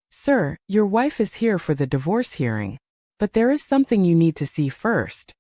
Sir, your wife is here for the divorce hearing. But there is something you need to see first.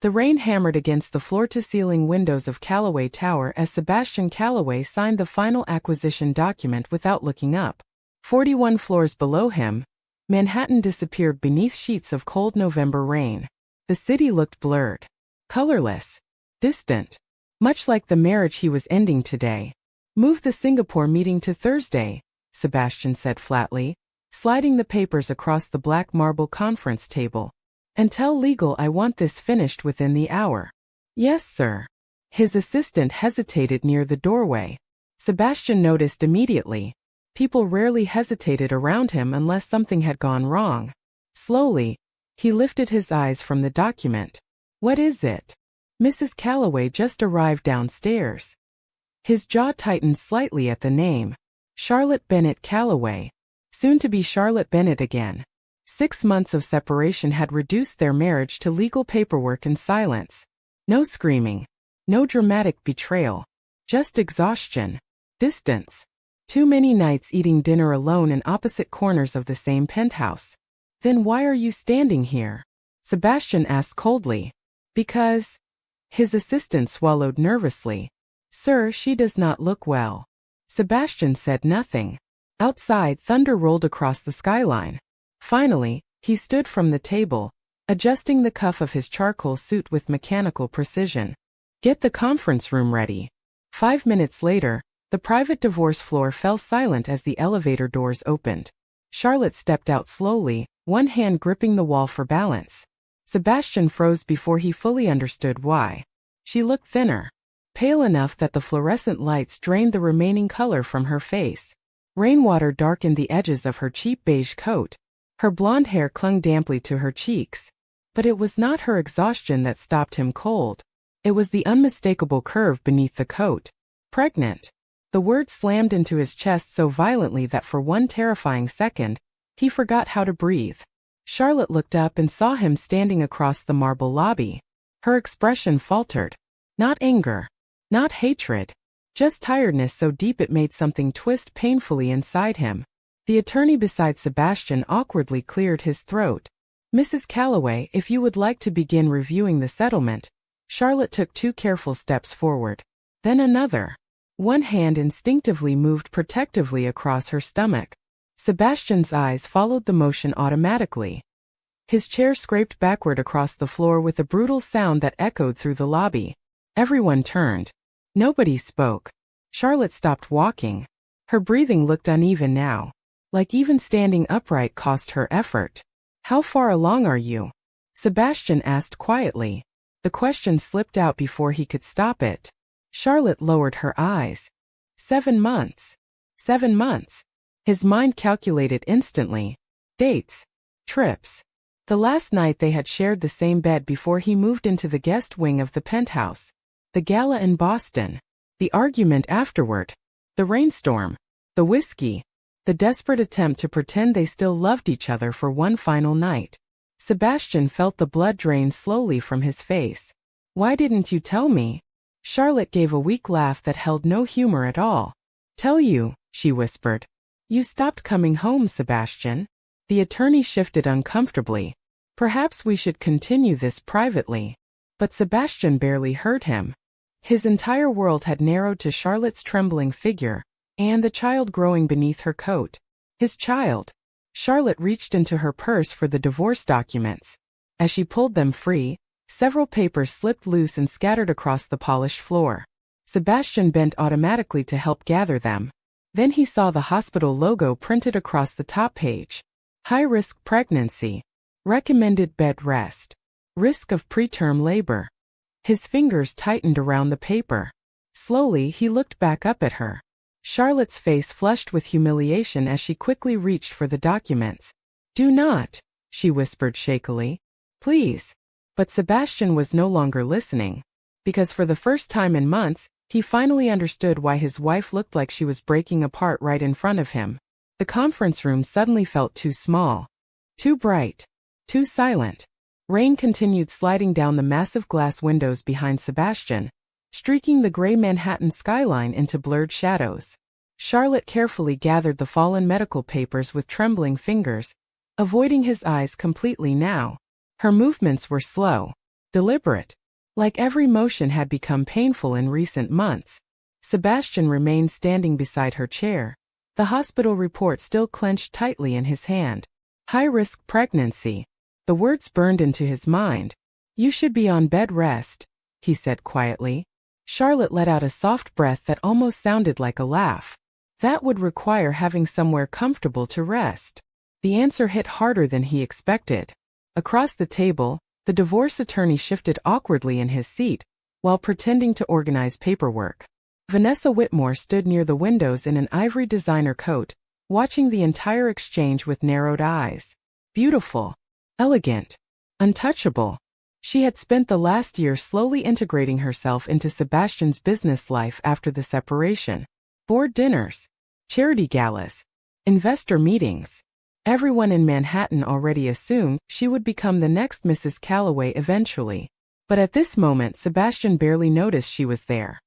The rain hammered against the floor-to-ceiling windows of Callaway Tower as Sebastian Callaway signed the final acquisition document without looking up. 41 floors below him, Manhattan disappeared beneath sheets of cold November rain. The city looked blurred, colorless, distant, much like the marriage he was ending today. Move the Singapore meeting to Thursday, Sebastian said flatly, sliding the papers across the black marble conference table. And tell legal I want this finished within the hour. Yes, sir. His assistant hesitated near the doorway. Sebastian noticed immediately. People rarely hesitated around him unless something had gone wrong. Slowly, he lifted his eyes from the document. What is it? Mrs. Callaway just arrived downstairs. His jaw tightened slightly at the name. Charlotte Bennett Callaway. Soon to be Charlotte Bennett again. 6 months of separation had reduced their marriage to legal paperwork and silence. No screaming. No dramatic betrayal. Just exhaustion. Distance. Too many nights eating dinner alone in opposite corners of the same penthouse. Then why are you standing here? Sebastian asked coldly. Because. His assistant swallowed nervously. Sir, she does not look well. Sebastian said nothing. Outside, thunder rolled across the skyline. Finally, he stood from the table, adjusting the cuff of his charcoal suit with mechanical precision. Get the conference room ready. 5 minutes later, the private divorce floor fell silent as the elevator doors opened. Charlotte stepped out slowly, one hand gripping the wall for balance. Sebastian froze before he fully understood why. She looked thinner, pale enough that the fluorescent lights drained the remaining color from her face. Rainwater darkened the edges of her cheap beige coat. Her blonde hair clung damply to her cheeks. But it was not her exhaustion that stopped him cold. It was the unmistakable curve beneath the coat. Pregnant. The word slammed into his chest so violently that for one terrifying second, he forgot how to breathe. Charlotte looked up and saw him standing across the marble lobby. Her expression faltered. Not anger. Not hatred. Just tiredness so deep it made something twist painfully inside him. The attorney beside Sebastian awkwardly cleared his throat. Mrs. Callaway, if you would like to begin reviewing the settlement. Charlotte took 2 careful steps forward. Then another. One hand instinctively moved protectively across her stomach. Sebastian's eyes followed the motion automatically. His chair scraped backward across the floor with a brutal sound that echoed through the lobby. Everyone turned. Nobody spoke. Charlotte stopped walking. Her breathing looked uneven now. Like even standing upright cost her effort. How far along are you? Sebastian asked quietly. The question slipped out before he could stop it. Charlotte lowered her eyes. 7 months. 7 months. His mind calculated instantly. Dates. Trips. The last night they had shared the same bed before he moved into the guest wing of the penthouse. The gala in Boston. The argument afterward. The rainstorm. The whiskey. The desperate attempt to pretend they still loved each other for one final night. Sebastian felt the blood drain slowly from his face. Why didn't you tell me? Charlotte gave a weak laugh that held no humor at all. Tell you, she whispered. You stopped coming home, Sebastian. The attorney shifted uncomfortably. Perhaps we should continue this privately. But Sebastian barely heard him. His entire world had narrowed to Charlotte's trembling figure, and the child growing beneath her coat. His child. Charlotte reached into her purse for the divorce documents. As she pulled them free, several papers slipped loose and scattered across the polished floor. Sebastian bent automatically to help gather them. Then he saw the hospital logo printed across the top page. High-risk pregnancy. Recommended bed rest. Risk of preterm labor. His fingers tightened around the paper. Slowly he looked back up at her. Charlotte's face flushed with humiliation as she quickly reached for the documents. Do not, she whispered shakily. Please. But Sebastian was no longer listening. Because for the first time in months, he finally understood why his wife looked like she was breaking apart right in front of him. The conference room suddenly felt too small. Too bright. Too silent. Rain continued sliding down the massive glass windows behind Sebastian, streaking the gray Manhattan skyline into blurred shadows. Charlotte carefully gathered the fallen medical papers with trembling fingers, avoiding his eyes completely now. Her movements were slow, deliberate. Like every motion had become painful in recent months. Sebastian remained standing beside her chair, the hospital report still clenched tightly in his hand. High-risk pregnancy. The words burned into his mind. You should be on bed rest, he said quietly. Charlotte let out a soft breath that almost sounded like a laugh. That would require having somewhere comfortable to rest. The answer hit harder than he expected. Across the table, the divorce attorney shifted awkwardly in his seat, while pretending to organize paperwork. Vanessa Whitmore stood near the windows in an ivory designer coat, watching the entire exchange with narrowed eyes. Beautiful, elegant, untouchable. She had spent the last year slowly integrating herself into Sebastian's business life after the separation. Board dinners, charity galas, investor meetings. Everyone in Manhattan already assumed she would become the next Mrs. Calloway eventually. But at this moment Sebastian barely noticed she was there.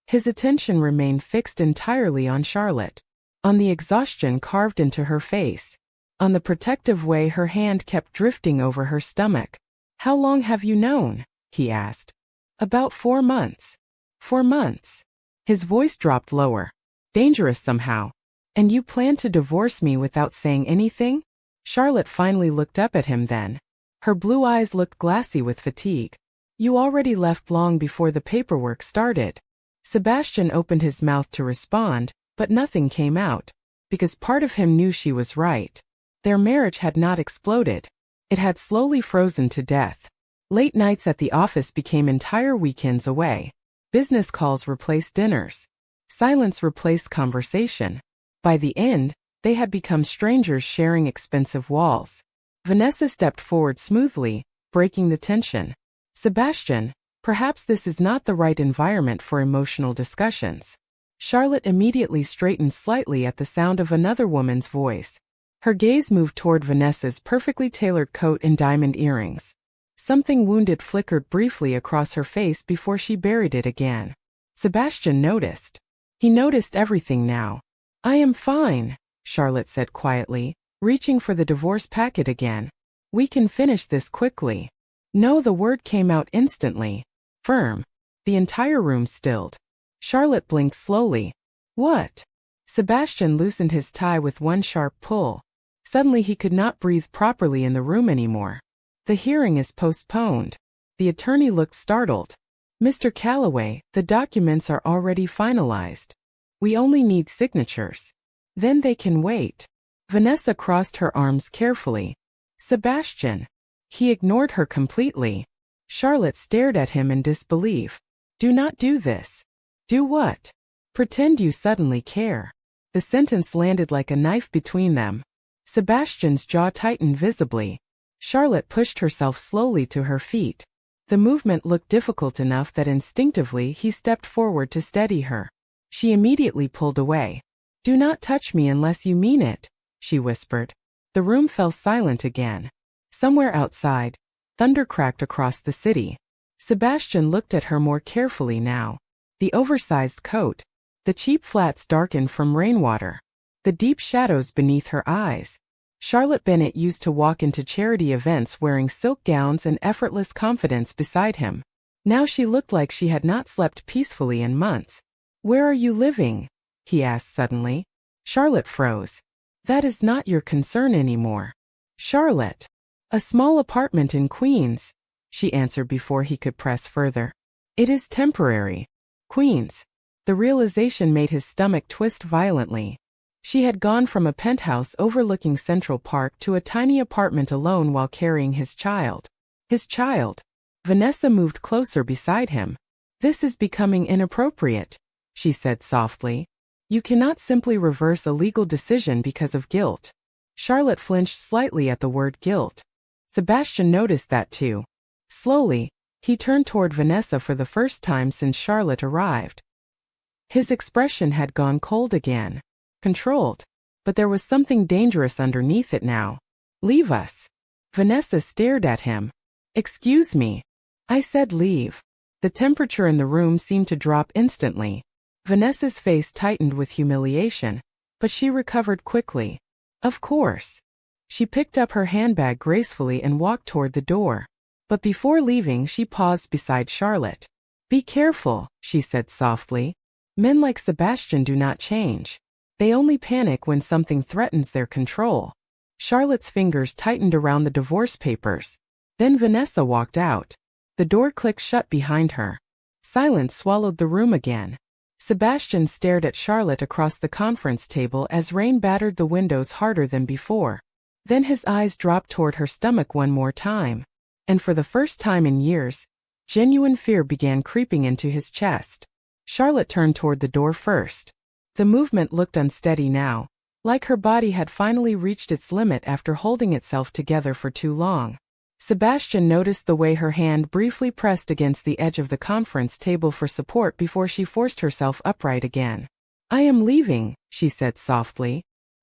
His attention remained fixed entirely on Charlotte, on the exhaustion carved into her face, on the protective way her hand kept drifting over her stomach. How long have you known? He asked. About 4 months. 4 months. His voice dropped lower. Dangerous somehow. And you plan to divorce me without saying anything? Charlotte finally looked up at him then. Her blue eyes looked glassy with fatigue. You already left long before the paperwork started. Sebastian opened his mouth to respond, but nothing came out, because part of him knew she was right. Their marriage had not exploded. It had slowly frozen to death. Late nights at the office became entire weekends away. Business calls replaced dinners. Silence replaced conversation. By the end, they had become strangers sharing expensive walls. Vanessa stepped forward smoothly, breaking the tension. Sebastian, perhaps this is not the right environment for emotional discussions. Charlotte immediately straightened slightly at the sound of another woman's voice. Her gaze moved toward Vanessa's perfectly tailored coat and diamond earrings. Something wounded flickered briefly across her face before she buried it again. Sebastian noticed. He noticed everything now. I am fine, Charlotte said quietly, reaching for the divorce packet again. We can finish this quickly. No, the word came out instantly. Firm. The entire room stilled. Charlotte blinked slowly. What? Sebastian loosened his tie with one sharp pull. Suddenly he could not breathe properly in the room anymore. The hearing is postponed. The attorney looked startled. Mr. Calloway, the documents are already finalized. We only need signatures. Then they can wait. Vanessa crossed her arms carefully. Sebastian. He ignored her completely. Charlotte stared at him in disbelief. Do not do this. Do what? Pretend you suddenly care. The sentence landed like a knife between them. Sebastian's jaw tightened visibly. Charlotte pushed herself slowly to her feet. The movement looked difficult enough that instinctively he stepped forward to steady her. She immediately pulled away. Do not touch me unless you mean it, she whispered. The room fell silent again. Somewhere outside, thunder cracked across the city. Sebastian looked at her more carefully now. The oversized coat, the cheap flats darkened from rainwater, the deep shadows beneath her eyes. Charlotte Bennett used to walk into charity events wearing silk gowns and effortless confidence beside him. Now she looked like she had not slept peacefully in months. Where are you living? He asked suddenly. Charlotte froze. That is not your concern anymore. Charlotte. A small apartment in Queens, she answered before he could press further. It is temporary. Queens. The realization made his stomach twist violently. She had gone from a penthouse overlooking Central Park to a tiny apartment alone while carrying his child. His child. Vanessa moved closer beside him. This is becoming inappropriate, she said softly. You cannot simply reverse a legal decision because of guilt. Charlotte flinched slightly at the word guilt. Sebastian noticed that too. Slowly, he turned toward Vanessa for the first time since Charlotte arrived. His expression had gone cold again. Controlled. But there was something dangerous underneath it now. Leave us. Vanessa stared at him. Excuse me. I said leave. The temperature in the room seemed to drop instantly. Vanessa's face tightened with humiliation, but she recovered quickly. Of course. She picked up her handbag gracefully and walked toward the door. But before leaving, she paused beside Charlotte. Be careful, she said softly. Men like Sebastian do not change. They only panic when something threatens their control. Charlotte's fingers tightened around the divorce papers. Then Vanessa walked out. The door clicked shut behind her. Silence swallowed the room again. Sebastian stared at Charlotte across the conference table as rain battered the windows harder than before. Then his eyes dropped toward her stomach one more time. And for the first time in years, genuine fear began creeping into his chest. Charlotte turned toward the door first. The movement looked unsteady now, like her body had finally reached its limit after holding itself together for too long. Sebastian noticed the way her hand briefly pressed against the edge of the conference table for support before she forced herself upright again. I am leaving, she said softly.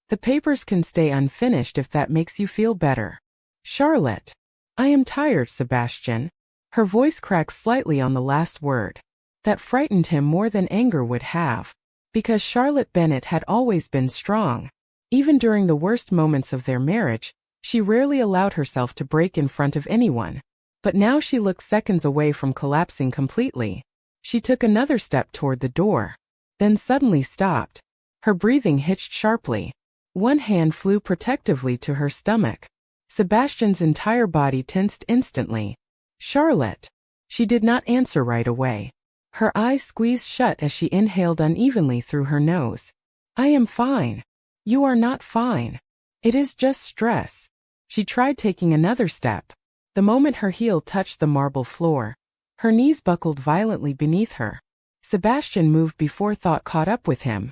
The papers can stay unfinished if that makes you feel better. Charlotte. I am tired, Sebastian. Her voice cracked slightly on the last word. That frightened him more than anger would have. Because Charlotte Bennett had always been strong. Even during the worst moments of their marriage, she rarely allowed herself to break in front of anyone. But now she looked seconds away from collapsing completely. She took another step toward the door. Then suddenly stopped. Her breathing hitched sharply. One hand flew protectively to her stomach. Sebastian's entire body tensed instantly. Charlotte. She did not answer right away. Her eyes squeezed shut as she inhaled unevenly through her nose. I am fine. You are not fine. It is just stress. She tried taking another step. The moment her heel touched the marble floor, her knees buckled violently beneath her. Sebastian moved before thought caught up with him.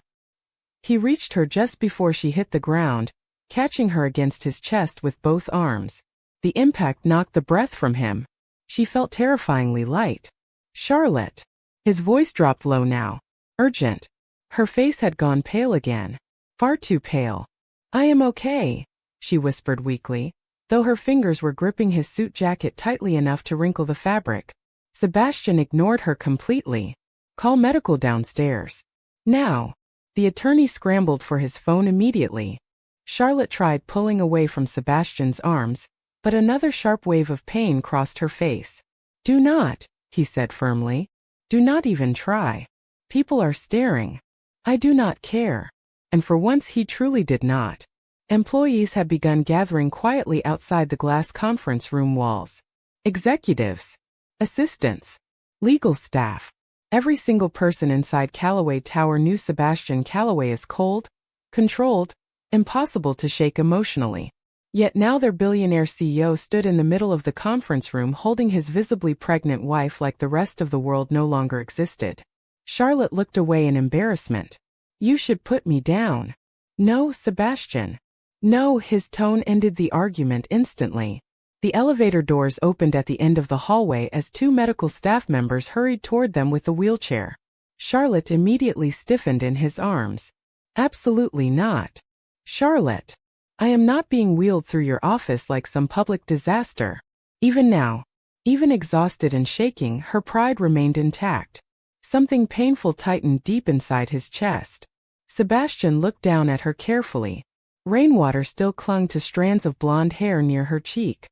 He reached her just before she hit the ground, catching her against his chest with both arms. The impact knocked the breath from him. She felt terrifyingly light. Charlotte. His voice dropped low now. Urgent. Her face had gone pale again. Far too pale. I am okay, she whispered weakly, though her fingers were gripping his suit jacket tightly enough to wrinkle the fabric. Sebastian ignored her completely. Call medical downstairs. Now. The attorney scrambled for his phone immediately. Charlotte tried pulling away from Sebastian's arms, but another sharp wave of pain crossed her face. Do not, he said firmly. Do not even try. People are staring. I do not care. And for once he truly did not. Employees had begun gathering quietly outside the glass conference room walls. Executives. Assistants. Legal staff. Every single person inside Callaway Tower knew Sebastian Callaway is cold, controlled, impossible to shake emotionally. Yet now their billionaire CEO stood in the middle of the conference room holding his visibly pregnant wife like the rest of the world no longer existed. Charlotte looked away in embarrassment. You should put me down. No, Sebastian. No, his tone ended the argument instantly. The elevator doors opened at the end of the hallway as two medical staff members hurried toward them with a wheelchair. Charlotte immediately stiffened in his arms. Absolutely not. Charlotte. I am not being wheeled through your office like some public disaster. Even now, even exhausted and shaking, her pride remained intact. Something painful tightened deep inside his chest. Sebastian looked down at her carefully. Rainwater still clung to strands of blonde hair near her cheek.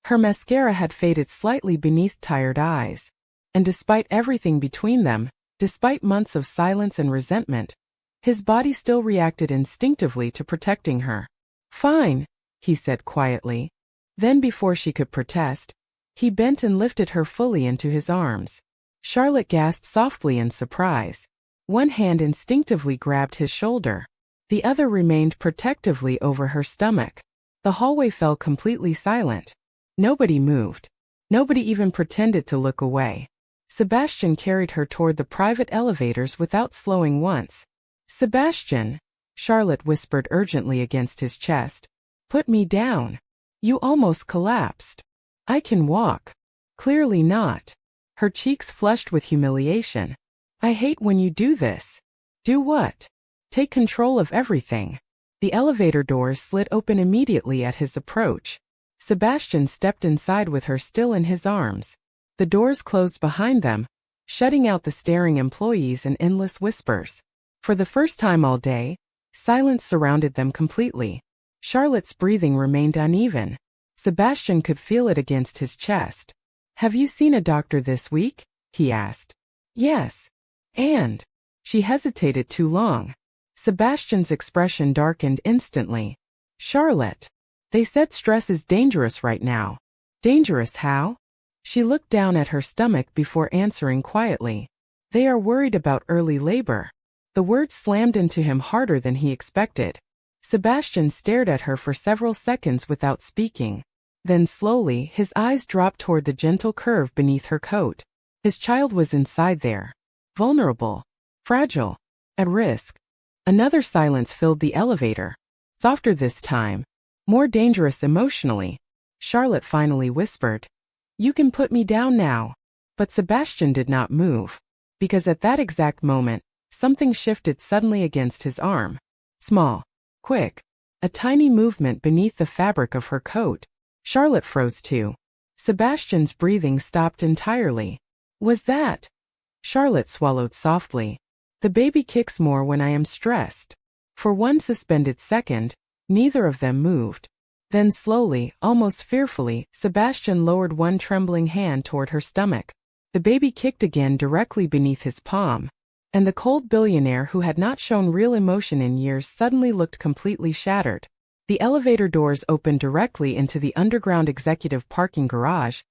Her mascara had faded slightly beneath tired eyes. And despite everything between them, despite months of silence and resentment, his body still reacted instinctively to protecting her. Fine, he said quietly. Then before she could protest, he bent and lifted her fully into his arms. Charlotte gasped softly in surprise. One hand instinctively grabbed his shoulder. The other remained protectively over her stomach. The hallway fell completely silent. Nobody moved. Nobody even pretended to look away. Sebastian carried her toward the private elevators without slowing once. Sebastian, Charlotte whispered urgently against his chest. Put me down. You almost collapsed. I can walk. Clearly not. Her cheeks flushed with humiliation. I hate when you do this. Do what? Take control of everything. The elevator doors slid open immediately at his approach. Sebastian stepped inside with her still in his arms. The doors closed behind them, shutting out the staring employees and endless whispers. For the first time all day, silence surrounded them completely. Charlotte's breathing remained uneven. Sebastian could feel it against his chest. "Have you seen a doctor this week?" he asked. "Yes." "And?" She hesitated too long. Sebastian's expression darkened instantly. "Charlotte, they said stress is dangerous right now." "Dangerous how?" She looked down at her stomach before answering quietly. "They are worried about early labor." The words slammed into him harder than he expected. Sebastian stared at her for several seconds without speaking. Then slowly, his eyes dropped toward the gentle curve beneath her coat. His child was inside there. Vulnerable. Fragile. At risk. Another silence filled the elevator. Softer this time. More dangerous emotionally. Charlotte finally whispered, "You can put me down now." But Sebastian did not move. Because at that exact moment, something shifted suddenly against his arm. Small. Quick. A tiny movement beneath the fabric of her coat. Charlotte froze too. Sebastian's breathing stopped entirely. "Was that?" Charlotte swallowed softly. "The baby kicks more when I am stressed." For one suspended second, neither of them moved. Then slowly, almost fearfully, Sebastian lowered one trembling hand toward her stomach. The baby kicked again directly beneath his palm. And the cold billionaire who had not shown real emotion in years suddenly looked completely shattered. The elevator doors opened directly into the underground executive parking garage,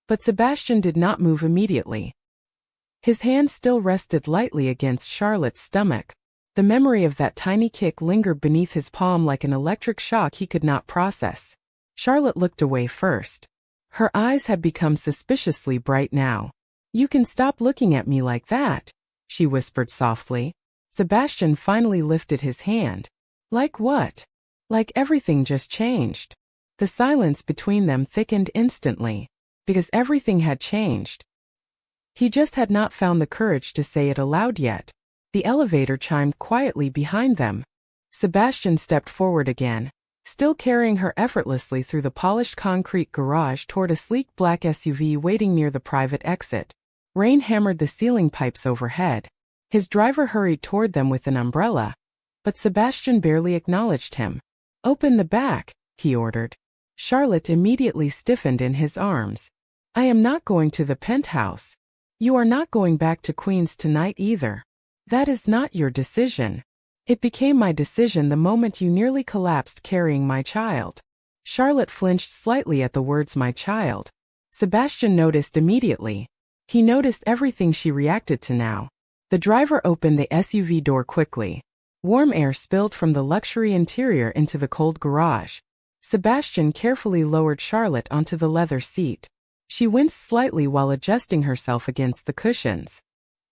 but Sebastian did not move immediately. His hand still rested lightly against Charlotte's stomach. The memory of that tiny kick lingered beneath his palm like an electric shock he could not process. Charlotte looked away first. Her eyes had become suspiciously bright now. "You can stop looking at me like that," she whispered softly. Sebastian finally lifted his hand. "Like what?" "Like everything just changed." The silence between them thickened instantly. Because everything had changed. He just had not found the courage to say it aloud yet. The elevator chimed quietly behind them. Sebastian stepped forward again, still carrying her effortlessly through the polished concrete garage toward a sleek black SUV waiting near the private exit. Rain hammered the ceiling pipes overhead. His driver hurried toward them with an umbrella, but Sebastian barely acknowledged him. "Open the back," he ordered. Charlotte immediately stiffened in his arms. "I am not going to the penthouse. You are not going back to Queens tonight either. That is not your decision. It became my decision the moment you nearly collapsed carrying my child." Charlotte flinched slightly at the words "my child." Sebastian noticed immediately. He noticed everything she reacted to now. The driver opened the SUV door quickly. Warm air spilled from the luxury interior into the cold garage. Sebastian carefully lowered Charlotte onto the leather seat. She winced slightly while adjusting herself against the cushions.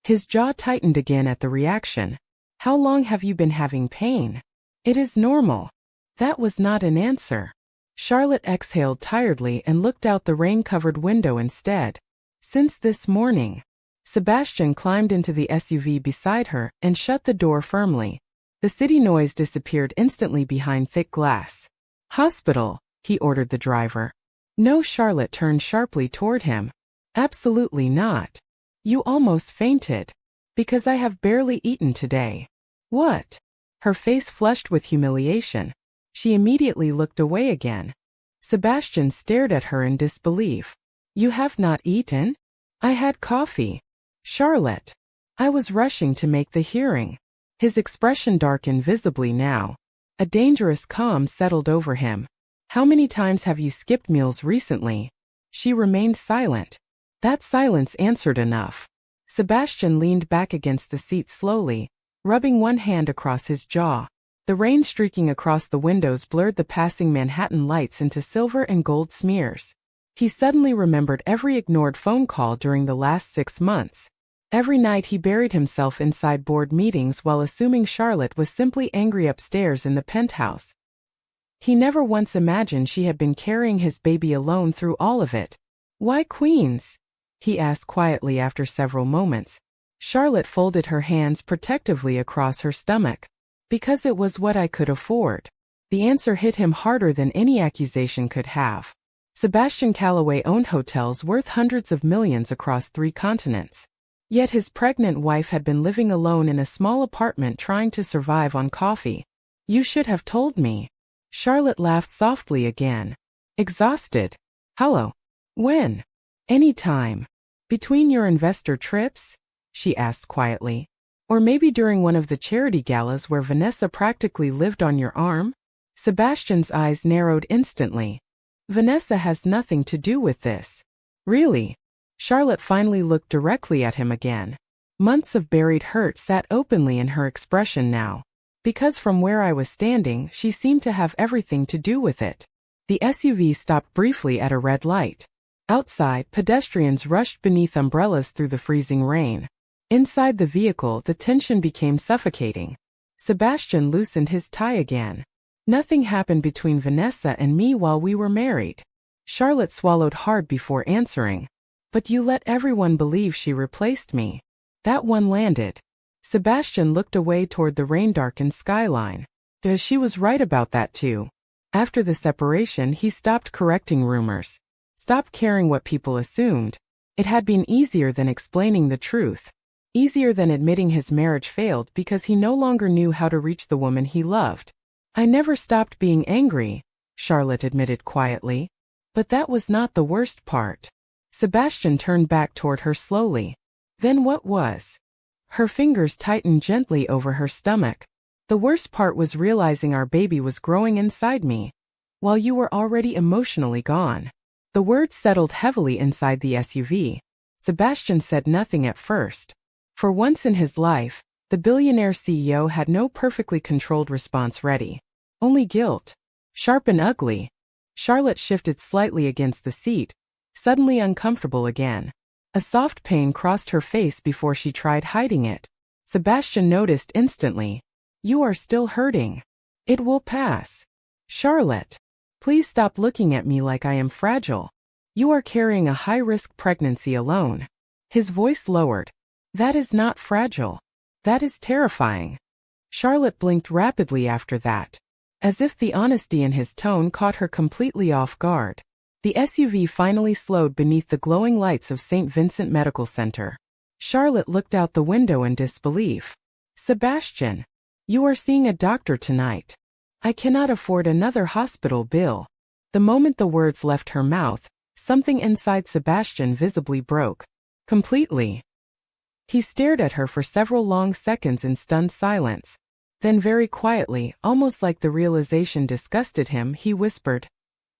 His jaw tightened again at the reaction. "How long have you been having pain?" "It is normal." That was not an answer. Charlotte exhaled tiredly and looked out the rain-covered window instead. "Since this morning." Sebastian climbed into the SUV beside her and shut the door firmly. The city noise disappeared instantly behind thick glass. "Hospital," he ordered the driver. "No." Charlotte turned sharply toward him. "Absolutely not. You almost fainted." "Because I have barely eaten today." "What?" Her face flushed with humiliation. She immediately looked away again. Sebastian stared at her in disbelief. "You have not eaten?" "I had coffee." "Charlotte." "I was rushing to make the hearing." His expression darkened visibly now. A dangerous calm settled over him. "How many times have you skipped meals recently?" She remained silent. That silence answered enough. Sebastian leaned back against the seat slowly, rubbing one hand across his jaw. The rain streaking across the windows blurred the passing Manhattan lights into silver and gold smears. He suddenly remembered every ignored phone call during the last 6 months. Every night he buried himself inside board meetings while assuming Charlotte was simply angry upstairs in the penthouse. He never once imagined she had been carrying his baby alone through all of it. "Why Queens?" he asked quietly after several moments. Charlotte folded her hands protectively across her stomach. "Because it was what I could afford." The answer hit him harder than any accusation could have. Sebastian Calloway owned hotels worth hundreds of millions across 3 continents. Yet his pregnant wife had been living alone in a small apartment trying to survive on coffee. You should have told me. Charlotte laughed softly again. Exhausted. Hello. When? Any time. Between your investor trips? She asked quietly. Or maybe during one of the charity galas where Vanessa practically lived on your arm? Sebastian's eyes narrowed instantly. Vanessa has nothing to do with this. Really? Charlotte finally looked directly at him again. Months of buried hurt sat openly in her expression now. Because from where I was standing, she seemed to have everything to do with it. The SUV stopped briefly at a red light. Outside, pedestrians rushed beneath umbrellas through the freezing rain. Inside the vehicle, the tension became suffocating. Sebastian loosened his tie again. Nothing happened between Vanessa and me while we were married. Charlotte swallowed hard before answering. But you let everyone believe she replaced me. That one landed. Sebastian looked away toward the rain-darkened skyline. She was right about that too. After the separation, he stopped correcting rumors. Stopped caring what people assumed. It had been easier than explaining the truth. Easier than admitting his marriage failed because he no longer knew how to reach the woman he loved. I never stopped being angry, Charlotte admitted quietly. But that was not the worst part. Sebastian turned back toward her slowly. Then what was? Her fingers tightened gently over her stomach. The worst part was realizing our baby was growing inside me, while you were already emotionally gone. The words settled heavily inside the SUV. Sebastian said nothing at first. For once in his life, the billionaire CEO had no perfectly controlled response ready. Only guilt. Sharp and ugly. Charlotte shifted slightly against the seat, suddenly uncomfortable again. A soft pain crossed her face before she tried hiding it. Sebastian noticed instantly. You are still hurting. It will pass. Charlotte. Please stop looking at me like I am fragile. You are carrying a high-risk pregnancy alone. His voice lowered. That is not fragile. That is terrifying. Charlotte blinked rapidly after that. As if the honesty in his tone caught her completely off guard. The SUV finally slowed beneath the glowing lights of St. Vincent Medical Center. Charlotte looked out the window in disbelief. Sebastian. You are seeing a doctor tonight. I cannot afford another hospital bill. The moment the words left her mouth, something inside Sebastian visibly broke. Completely. He stared at her for several long seconds in stunned silence. Then very quietly, almost like the realization disgusted him, he whispered,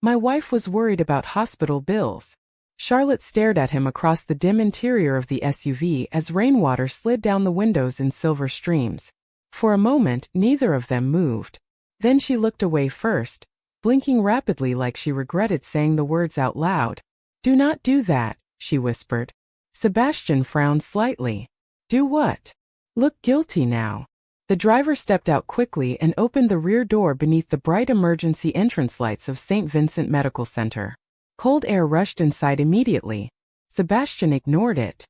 My wife was worried about hospital bills. Charlotte stared at him across the dim interior of the SUV as rainwater slid down the windows in silver streams. For a moment, neither of them moved. Then she looked away first, blinking rapidly like she regretted saying the words out loud. Do not do that, she whispered. Sebastian frowned slightly. Do what? Look guilty now. The driver stepped out quickly and opened the rear door beneath the bright emergency entrance lights of St. Vincent Medical Center. Cold air rushed inside immediately. Sebastian ignored it.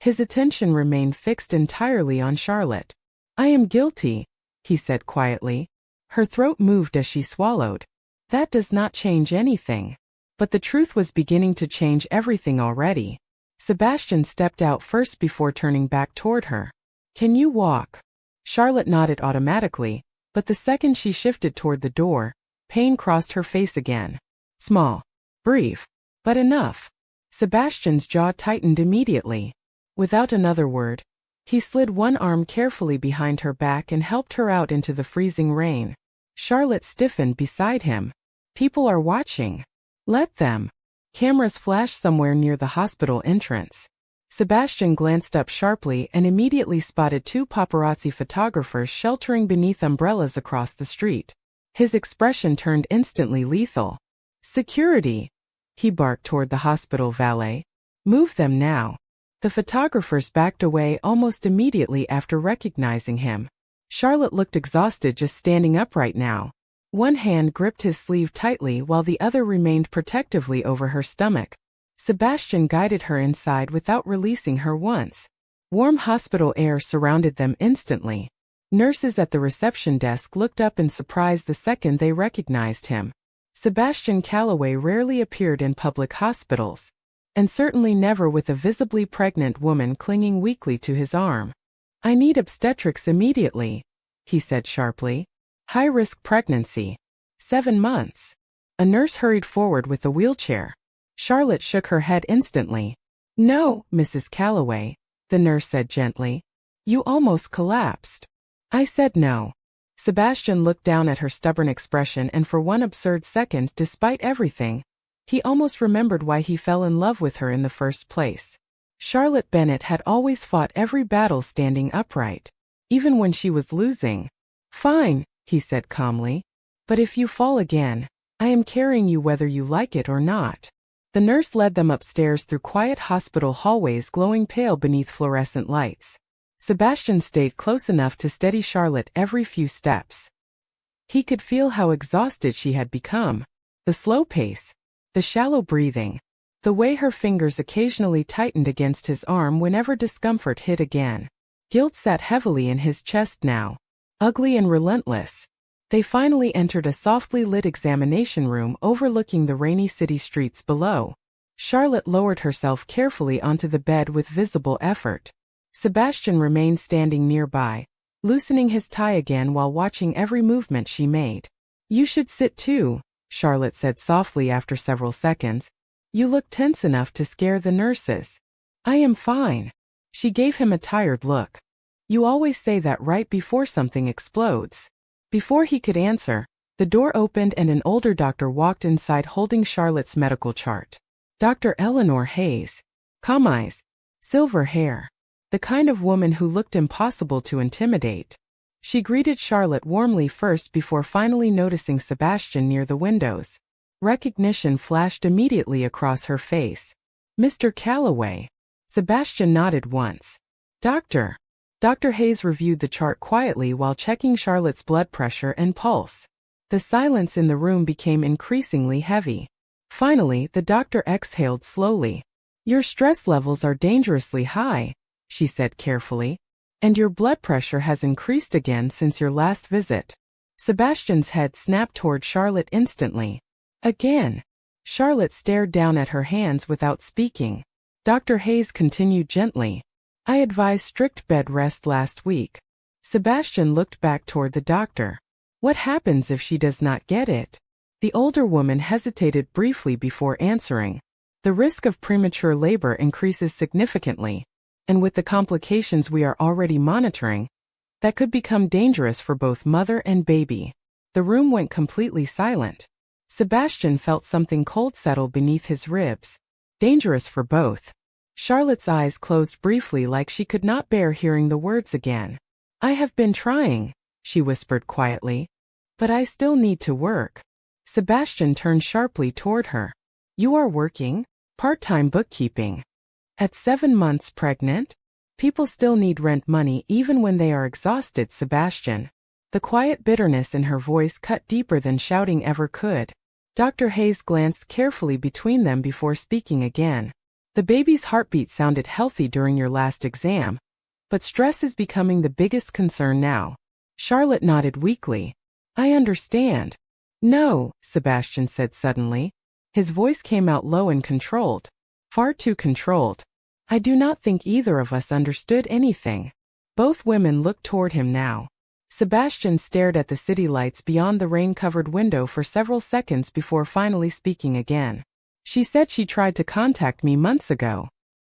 His attention remained fixed entirely on Charlotte. I am guilty, he said quietly. Her throat moved as she swallowed. That does not change anything. But the truth was beginning to change everything already. Sebastian stepped out first before turning back toward her. Can you walk? Charlotte nodded automatically, but the second she shifted toward the door, pain crossed her face again. Small. Brief. But enough. Sebastian's jaw tightened immediately. Without another word, he slid one arm carefully behind her back and helped her out into the freezing rain. Charlotte stiffened beside him. People are watching. Let them. Cameras flashed somewhere near the hospital entrance. Sebastian glanced up sharply and immediately spotted two paparazzi photographers sheltering beneath umbrellas across the street. His expression turned instantly lethal. Security, he barked toward the hospital valet. Move them now. The photographers backed away almost immediately after recognizing him. Charlotte looked exhausted just standing upright now. One hand gripped his sleeve tightly while the other remained protectively over her stomach. Sebastian guided her inside without releasing her once. Warm hospital air surrounded them instantly. Nurses at the reception desk looked up in surprise the second they recognized him. Sebastian Calloway rarely appeared in public hospitals. and certainly never with a visibly pregnant woman clinging weakly to his arm. "I need obstetrics immediately," he said sharply. "High-risk pregnancy. 7 months." A nurse hurried forward with a wheelchair. Charlotte shook her head instantly. "No, Mrs. Calloway," the nurse said gently. "You almost collapsed." "I said no." Sebastian looked down at her stubborn expression, and for one absurd second, despite everything, he almost remembered why he fell in love with her in the first place. Charlotte Bennett had always fought every battle standing upright, even when she was losing. "Fine," he said calmly. "But if you fall again, I am carrying you whether you like it or not." The nurse led them upstairs through quiet hospital hallways glowing pale beneath fluorescent lights. Sebastian stayed close enough to steady Charlotte every few steps. He could feel how exhausted she had become. The slow pace, the shallow breathing, the way her fingers occasionally tightened against his arm whenever discomfort hit again. Guilt sat heavily in his chest now, ugly and relentless. They finally entered a softly lit examination room overlooking the rainy city streets below. Charlotte lowered herself carefully onto the bed with visible effort. Sebastian remained standing nearby, loosening his tie again while watching every movement she made. "You should sit too," Charlotte said softly after several seconds. "You look tense enough to scare the nurses." "I am fine." She gave him a tired look. "You always say that right before something explodes." Before he could answer, the door opened and an older doctor walked inside holding Charlotte's medical chart. Dr. Eleanor Hayes. Calm eyes, silver hair. The kind of woman who looked impossible to intimidate. She greeted Charlotte warmly first before finally noticing Sebastian near the windows. Recognition flashed immediately across her face. "Mr. Calloway." Sebastian nodded once. "Doctor." Dr. Hayes reviewed the chart quietly while checking Charlotte's blood pressure and pulse. The silence in the room became increasingly heavy. Finally, the doctor exhaled slowly. "Your stress levels are dangerously high," she said carefully. "And your blood pressure has increased again since your last visit." Sebastian's head snapped toward Charlotte instantly. "Again?" Charlotte stared down at her hands without speaking. Dr. Hayes continued gently. "I advised strict bed rest last week." Sebastian looked back toward the doctor. "What happens if she does not get it?" The older woman hesitated briefly before answering. "The risk of premature labor increases significantly, and with the complications we are already monitoring, that could become dangerous for both mother and baby." The room went completely silent. Sebastian felt something cold settle beneath his ribs. Dangerous for both. Charlotte's eyes closed briefly like she could not bear hearing the words again. "I have been trying," she whispered quietly. "But I still need to work." Sebastian turned sharply toward her. "You are working? Part-time bookkeeping? At 7 months pregnant? People still need rent money even when they are exhausted, Sebastian." The quiet bitterness in her voice cut deeper than shouting ever could. Dr. Hayes glanced carefully between them before speaking again. "The baby's heartbeat sounded healthy during your last exam, but stress is becoming the biggest concern now." Charlotte nodded weakly. "I understand." "No," Sebastian said suddenly. His voice came out low and controlled. Far too controlled. "I do not think either of us understood anything." Both women looked toward him now. Sebastian stared at the city lights beyond the rain-covered window for several seconds before finally speaking again. "She said she tried to contact me months ago."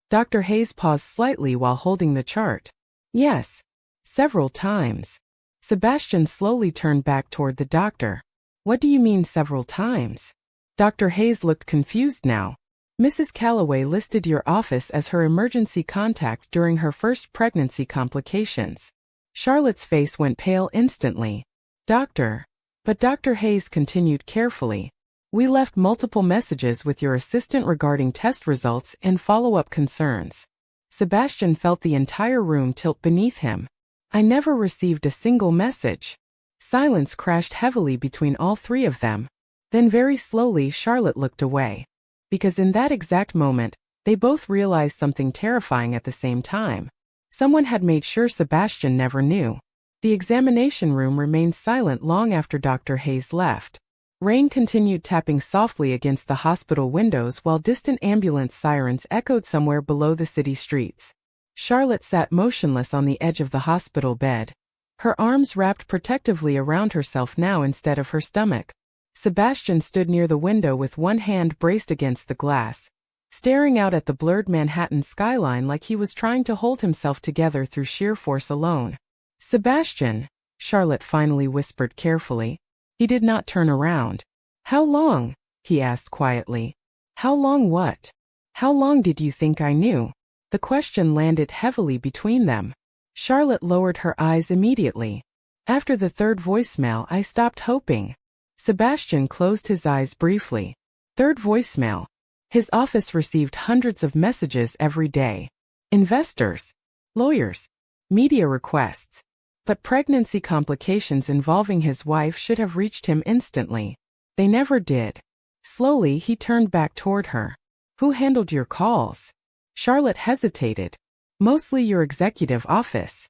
Dr. Hayes paused slightly while holding the chart. "Yes. Several times." Sebastian slowly turned back toward the doctor. "What do you mean several times?" Dr. Hayes looked confused now. "Mrs. Calloway listed your office as her emergency contact during her first pregnancy complications." Charlotte's face went pale instantly. "Doctor." But Dr. Hayes continued carefully. "We left multiple messages with your assistant regarding test results and follow-up concerns." Sebastian felt the entire room tilt beneath him. "I never received a single message." Silence crashed heavily between all three of them. Then very slowly Charlotte looked away. Because in that exact moment, they both realized something terrifying at the same time. Someone had made sure Sebastian never knew. The examination room remained silent long after Dr. Hayes left. Rain continued tapping softly against the hospital windows while distant ambulance sirens echoed somewhere below the city streets. Charlotte sat motionless on the edge of the hospital bed, her arms wrapped protectively around herself now instead of her stomach. Sebastian stood near the window with one hand braced against the glass, staring out at the blurred Manhattan skyline like he was trying to hold himself together through sheer force alone. "Sebastian," Charlotte finally whispered carefully. He did not turn around. "How long?" he asked quietly. "How long what? How long did you think I knew?" The question landed heavily between them. Charlotte lowered her eyes immediately. "After the third voicemail, I stopped hoping." Sebastian closed his eyes briefly. Third voicemail. His office received hundreds of messages every day. Investors, lawyers, media requests. But pregnancy complications involving his wife should have reached him instantly. They never did. Slowly, he turned back toward her. "Who handled your calls?" Charlotte hesitated. "Mostly your executive office."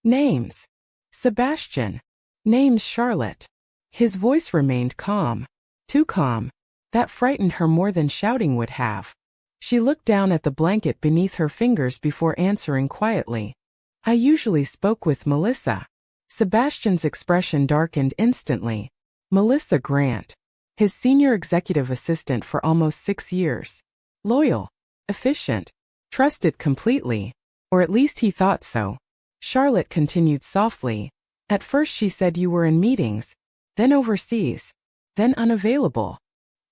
"Names?" "Sebastian." "Names, Charlotte." His voice remained calm. Too calm. That frightened her more than shouting would have. She looked down at the blanket beneath her fingers before answering quietly. "I usually spoke with Melissa." Sebastian's expression darkened instantly. Melissa Grant. His senior executive assistant for almost 6 years. Loyal. Efficient. Trusted completely. Or at least he thought so. Charlotte continued softly. "At first she said you were in meetings, then overseas, then unavailable."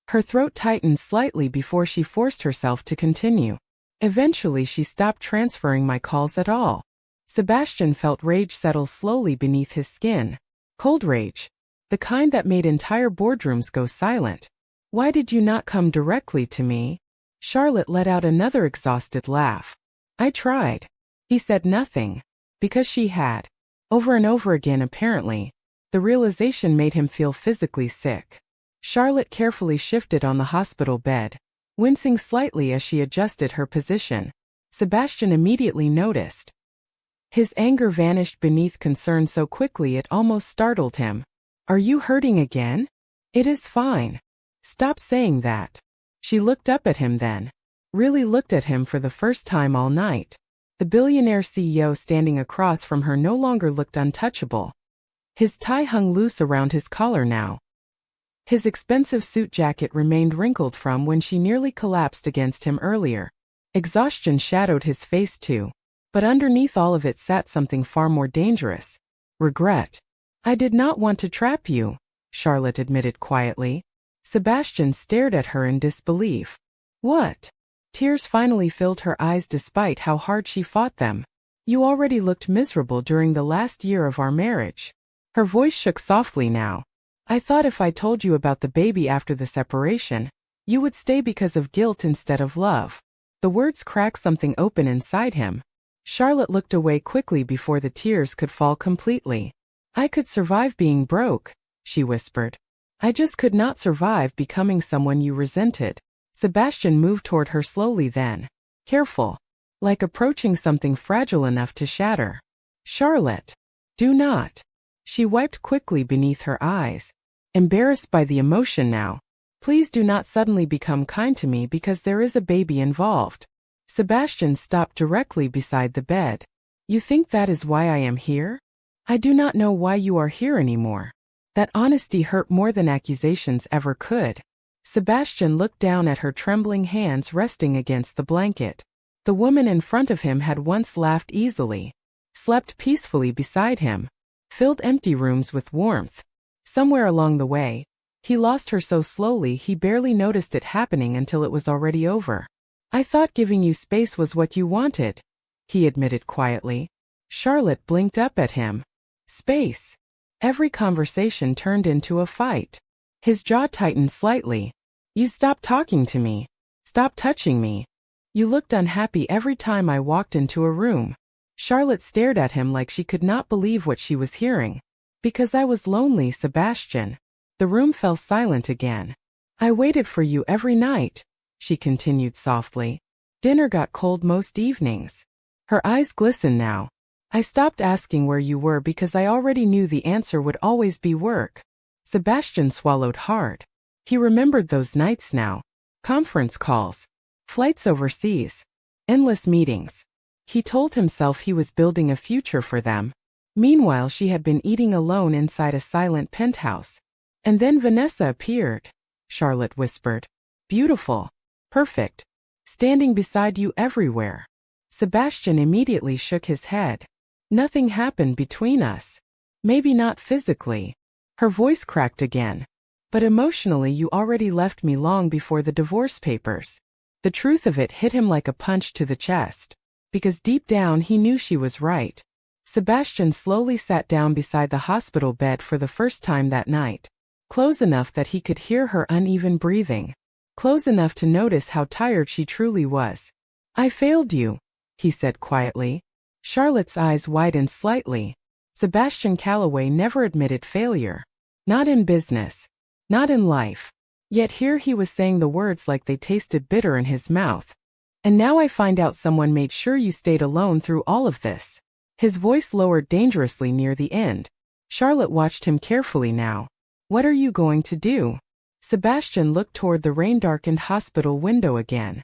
Her throat tightened slightly before she forced herself to continue. "Eventually she stopped transferring my calls at all." Sebastian felt rage settle slowly beneath his skin. Cold rage. The kind that made entire boardrooms go silent. "Why did you not come directly to me?" Charlotte let out another exhausted laugh. "I tried." He said nothing. Because she had. Over and over again apparently. The realization made him feel physically sick. Charlotte carefully shifted on the hospital bed, wincing slightly as she adjusted her position. Sebastian immediately noticed. His anger vanished beneath concern so quickly it almost startled him. "Are you hurting again?" "It is fine." "Stop saying that." She looked up at him then. Really looked at him for the first time all night. The billionaire CEO standing across from her no longer looked untouchable. His tie hung loose around his collar now. His expensive suit jacket remained wrinkled from when she nearly collapsed against him earlier. Exhaustion shadowed his face too. But underneath all of it sat something far more dangerous. Regret. "I did not want to trap you," Charlotte admitted quietly. Sebastian stared at her in disbelief. "What?" Tears finally filled her eyes despite how hard she fought them. "You already looked miserable during the last year of our marriage." Her voice shook softly now. "I thought if I told you about the baby after the separation, you would stay because of guilt instead of love." The words cracked something open inside him. Charlotte looked away quickly before the tears could fall completely. "I could survive being broke," she whispered. "I just could not survive becoming someone you resented." Sebastian moved toward her slowly then. Careful. Like approaching something fragile enough to shatter. "Charlotte. Do not." She wiped quickly beneath her eyes. Embarrassed by the emotion now. "Please do not suddenly become kind to me because there is a baby involved." Sebastian stopped directly beside the bed. "You think that is why I am here? I do not know why you are here anymore." That honesty hurt more than accusations ever could. Sebastian looked down at her trembling hands resting against the blanket. The woman in front of him had once laughed easily, slept peacefully beside him, filled empty rooms with warmth. Somewhere along the way, he lost her so slowly he barely noticed it happening until it was already over. "I thought giving you space was what you wanted," he admitted quietly. Charlotte blinked up at him. Space. Every conversation turned into a fight. His jaw tightened slightly. "You stopped talking to me. Stop touching me. You looked unhappy every time I walked into a room." Charlotte stared at him like she could not believe what she was hearing. "Because I was lonely, Sebastian." The room fell silent again. "I waited for you every night," she continued softly. "Dinner got cold most evenings." Her eyes glistened now. "I stopped asking where you were because I already knew the answer would always be work." Sebastian swallowed hard. He remembered those nights now. Conference calls. Flights overseas. Endless meetings. He told himself he was building a future for them. Meanwhile, she had been eating alone inside a silent penthouse. And then Vanessa appeared. Charlotte whispered. Beautiful. Perfect. Standing beside you everywhere. Sebastian immediately shook his head. Nothing happened between us. Maybe not physically. Her voice cracked again. But emotionally you already left me long before the divorce papers. The truth of it hit him like a punch to the chest. Because deep down he knew she was right. Sebastian slowly sat down beside the hospital bed for the first time that night. Close enough that he could hear her uneven breathing. Close enough to notice how tired she truly was. I failed you, he said quietly. Charlotte's eyes widened slightly. Sebastian Calloway never admitted failure. Not in business. Not in life. Yet here he was saying the words like they tasted bitter in his mouth. And now I find out someone made sure you stayed alone through all of this. His voice lowered dangerously near the end. Charlotte watched him carefully now. What are you going to do? Sebastian looked toward the rain-darkened hospital window again.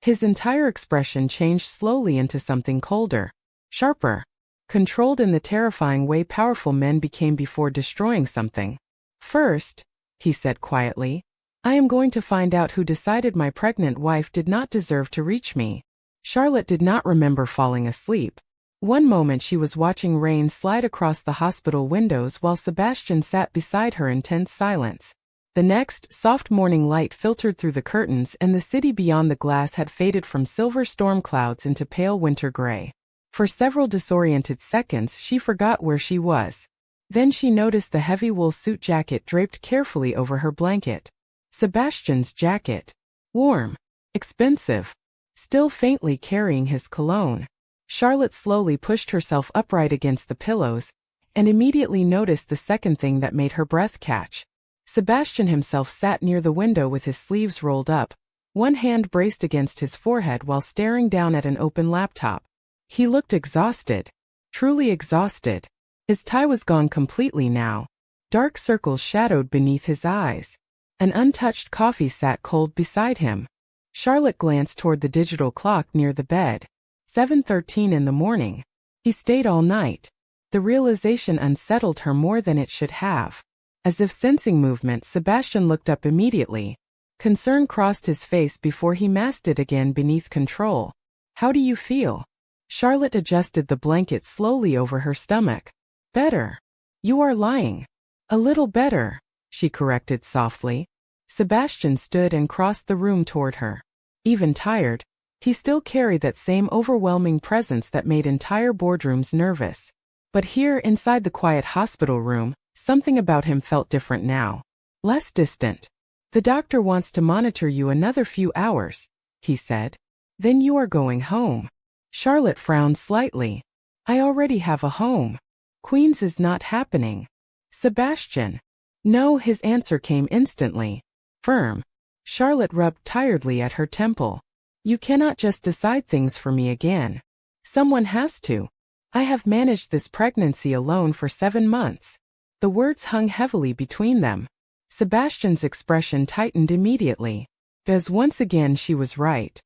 His entire expression changed slowly into something colder. Sharper. Controlled in the terrifying way powerful men became before destroying something. First, he said quietly, I am going to find out who decided my pregnant wife did not deserve to reach me. Charlotte did not remember falling asleep. One moment she was watching rain slide across the hospital windows while Sebastian sat beside her in tense silence. The next, soft morning light filtered through the curtains and the city beyond the glass had faded from silver storm clouds into pale winter gray. For several disoriented seconds she forgot where she was. Then she noticed the heavy wool suit jacket draped carefully over her blanket. Sebastian's jacket. Warm. Expensive. Still faintly carrying his cologne. Charlotte slowly pushed herself upright against the pillows, and immediately noticed the second thing that made her breath catch. Sebastian himself sat near the window with his sleeves rolled up, one hand braced against his forehead while staring down at an open laptop. He looked exhausted. Truly exhausted. His tie was gone completely now. Dark circles shadowed beneath his eyes. An untouched coffee sat cold beside him. Charlotte glanced toward the digital clock near the bed. 7:13 in the morning. He stayed all night. The realization unsettled her more than it should have. As if sensing movement, Sebastian looked up immediately. Concern crossed his face before he masked it again beneath control. How do you feel? Charlotte adjusted the blanket slowly over her stomach. Better. You are lying. A little better, she corrected softly. Sebastian stood and crossed the room toward her. Even tired, he still carried that same overwhelming presence that made entire boardrooms nervous. But here, inside the quiet hospital room, something about him felt different now. Less distant. The doctor wants to monitor you another few hours, he said. Then you are going home. Charlotte frowned slightly. I already have a home. Queens is not happening. Sebastian. No, his answer came instantly. Firm. Charlotte rubbed tiredly at her temple. You cannot just decide things for me again. Someone has to. I have managed this pregnancy alone for 7 months. The words hung heavily between them. Sebastian's expression tightened immediately. Because once again she was right.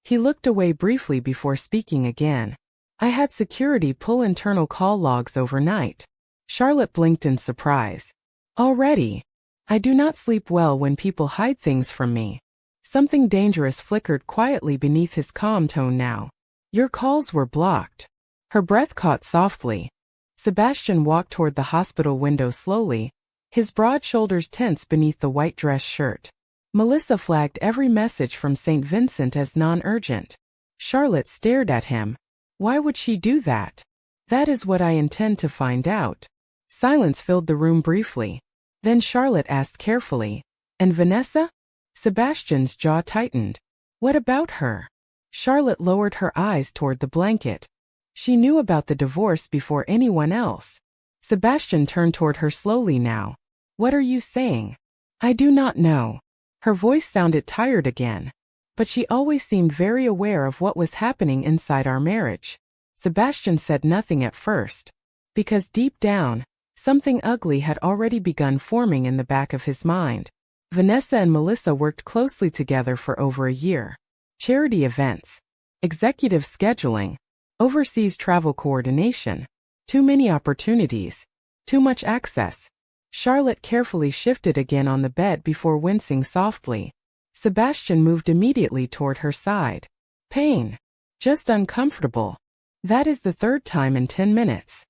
He looked away briefly before speaking again. I had security pull internal call logs overnight. Charlotte blinked in surprise. Already? I do not sleep well when people hide things from me. Something dangerous flickered quietly beneath his calm tone now. Your calls were blocked. Her breath caught softly. Sebastian walked toward the hospital window slowly, his broad shoulders tense beneath the white dress shirt. Melissa flagged every message from St. Vincent as non-urgent. Charlotte stared at him. Why would she do that? That is what I intend to find out. Silence filled the room briefly. Then Charlotte asked carefully, and Vanessa? Sebastian's jaw tightened. What about her? Charlotte lowered her eyes toward the blanket. She knew about the divorce before anyone else. Sebastian turned toward her slowly now. What are you saying? I do not know. Her voice sounded tired again. But she always seemed very aware of what was happening inside our marriage. Sebastian said nothing at first. Because deep down, Something ugly had already begun forming in the back of his mind. Vanessa and Melissa worked closely together for over a year. Charity events, executive scheduling, overseas travel coordination. Too many opportunities. Too much access. Charlotte carefully shifted again on the bed before wincing softly. Sebastian moved immediately toward her side. Pain. Just uncomfortable. That is the third time in 10 minutes.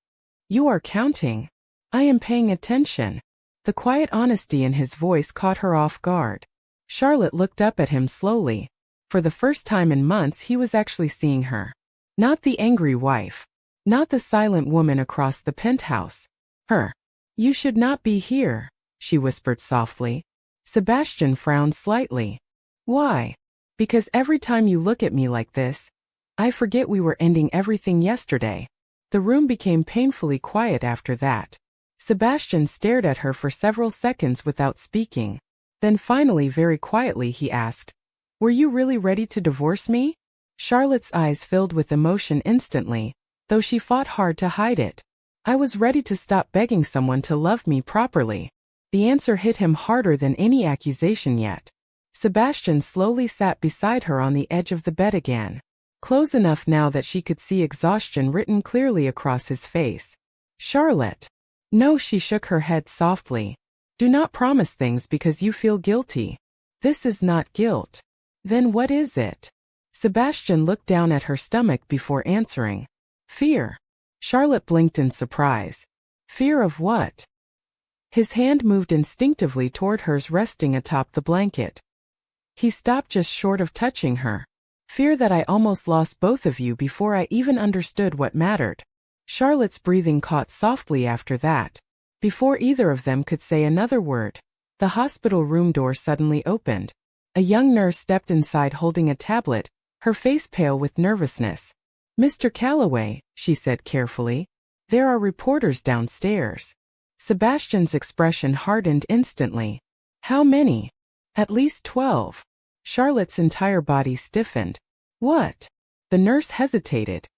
You are counting. I am paying attention. The quiet honesty in his voice caught her off guard. Charlotte looked up at him slowly. For the first time in months he was actually seeing her. Not the angry wife. Not the silent woman across the penthouse. Her. You should not be here, she whispered softly. Sebastian frowned slightly. Why? Because every time you look at me like this, I forget we were ending everything yesterday. The room became painfully quiet after that. Sebastian stared at her for several seconds without speaking. Then finally very quietly he asked, Were you really ready to divorce me? Charlotte's eyes filled with emotion instantly, though she fought hard to hide it. I was ready to stop begging someone to love me properly. The answer hit him harder than any accusation yet. Sebastian slowly sat beside her on the edge of the bed again. Close enough now that she could see exhaustion written clearly across his face. Charlotte. No, she shook her head softly. Do not promise things because you feel guilty. This is not guilt. Then what is it? Sebastian looked down at her stomach before answering. Fear. Charlotte blinked in surprise. Fear of what? His hand moved instinctively toward hers resting atop the blanket. He stopped just short of touching her. Fear that I almost lost both of you before I even understood what mattered. Charlotte's breathing caught softly after that. Before either of them could say another word, the hospital room door suddenly opened. A young nurse stepped inside holding a tablet, her face pale with nervousness. Mr. Calloway, she said carefully, there are reporters downstairs. Sebastian's expression hardened instantly. How many? At least 12. Charlotte's entire body stiffened. What? The nurse hesitated.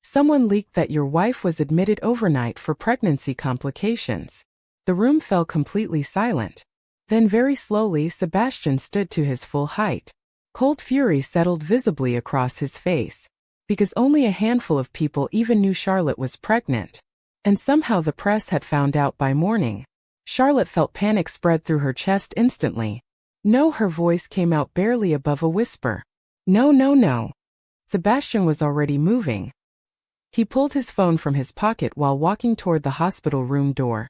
Someone leaked that your wife was admitted overnight for pregnancy complications. The room fell completely silent. Then very slowly Sebastian stood to his full height. Cold fury settled visibly across his face. Because only a handful of people even knew Charlotte was pregnant. And somehow the press had found out by morning. Charlotte felt panic spread through her chest instantly. No, her voice came out barely above a whisper. No, no, no. Sebastian was already moving. He pulled his phone from his pocket while walking toward the hospital room door.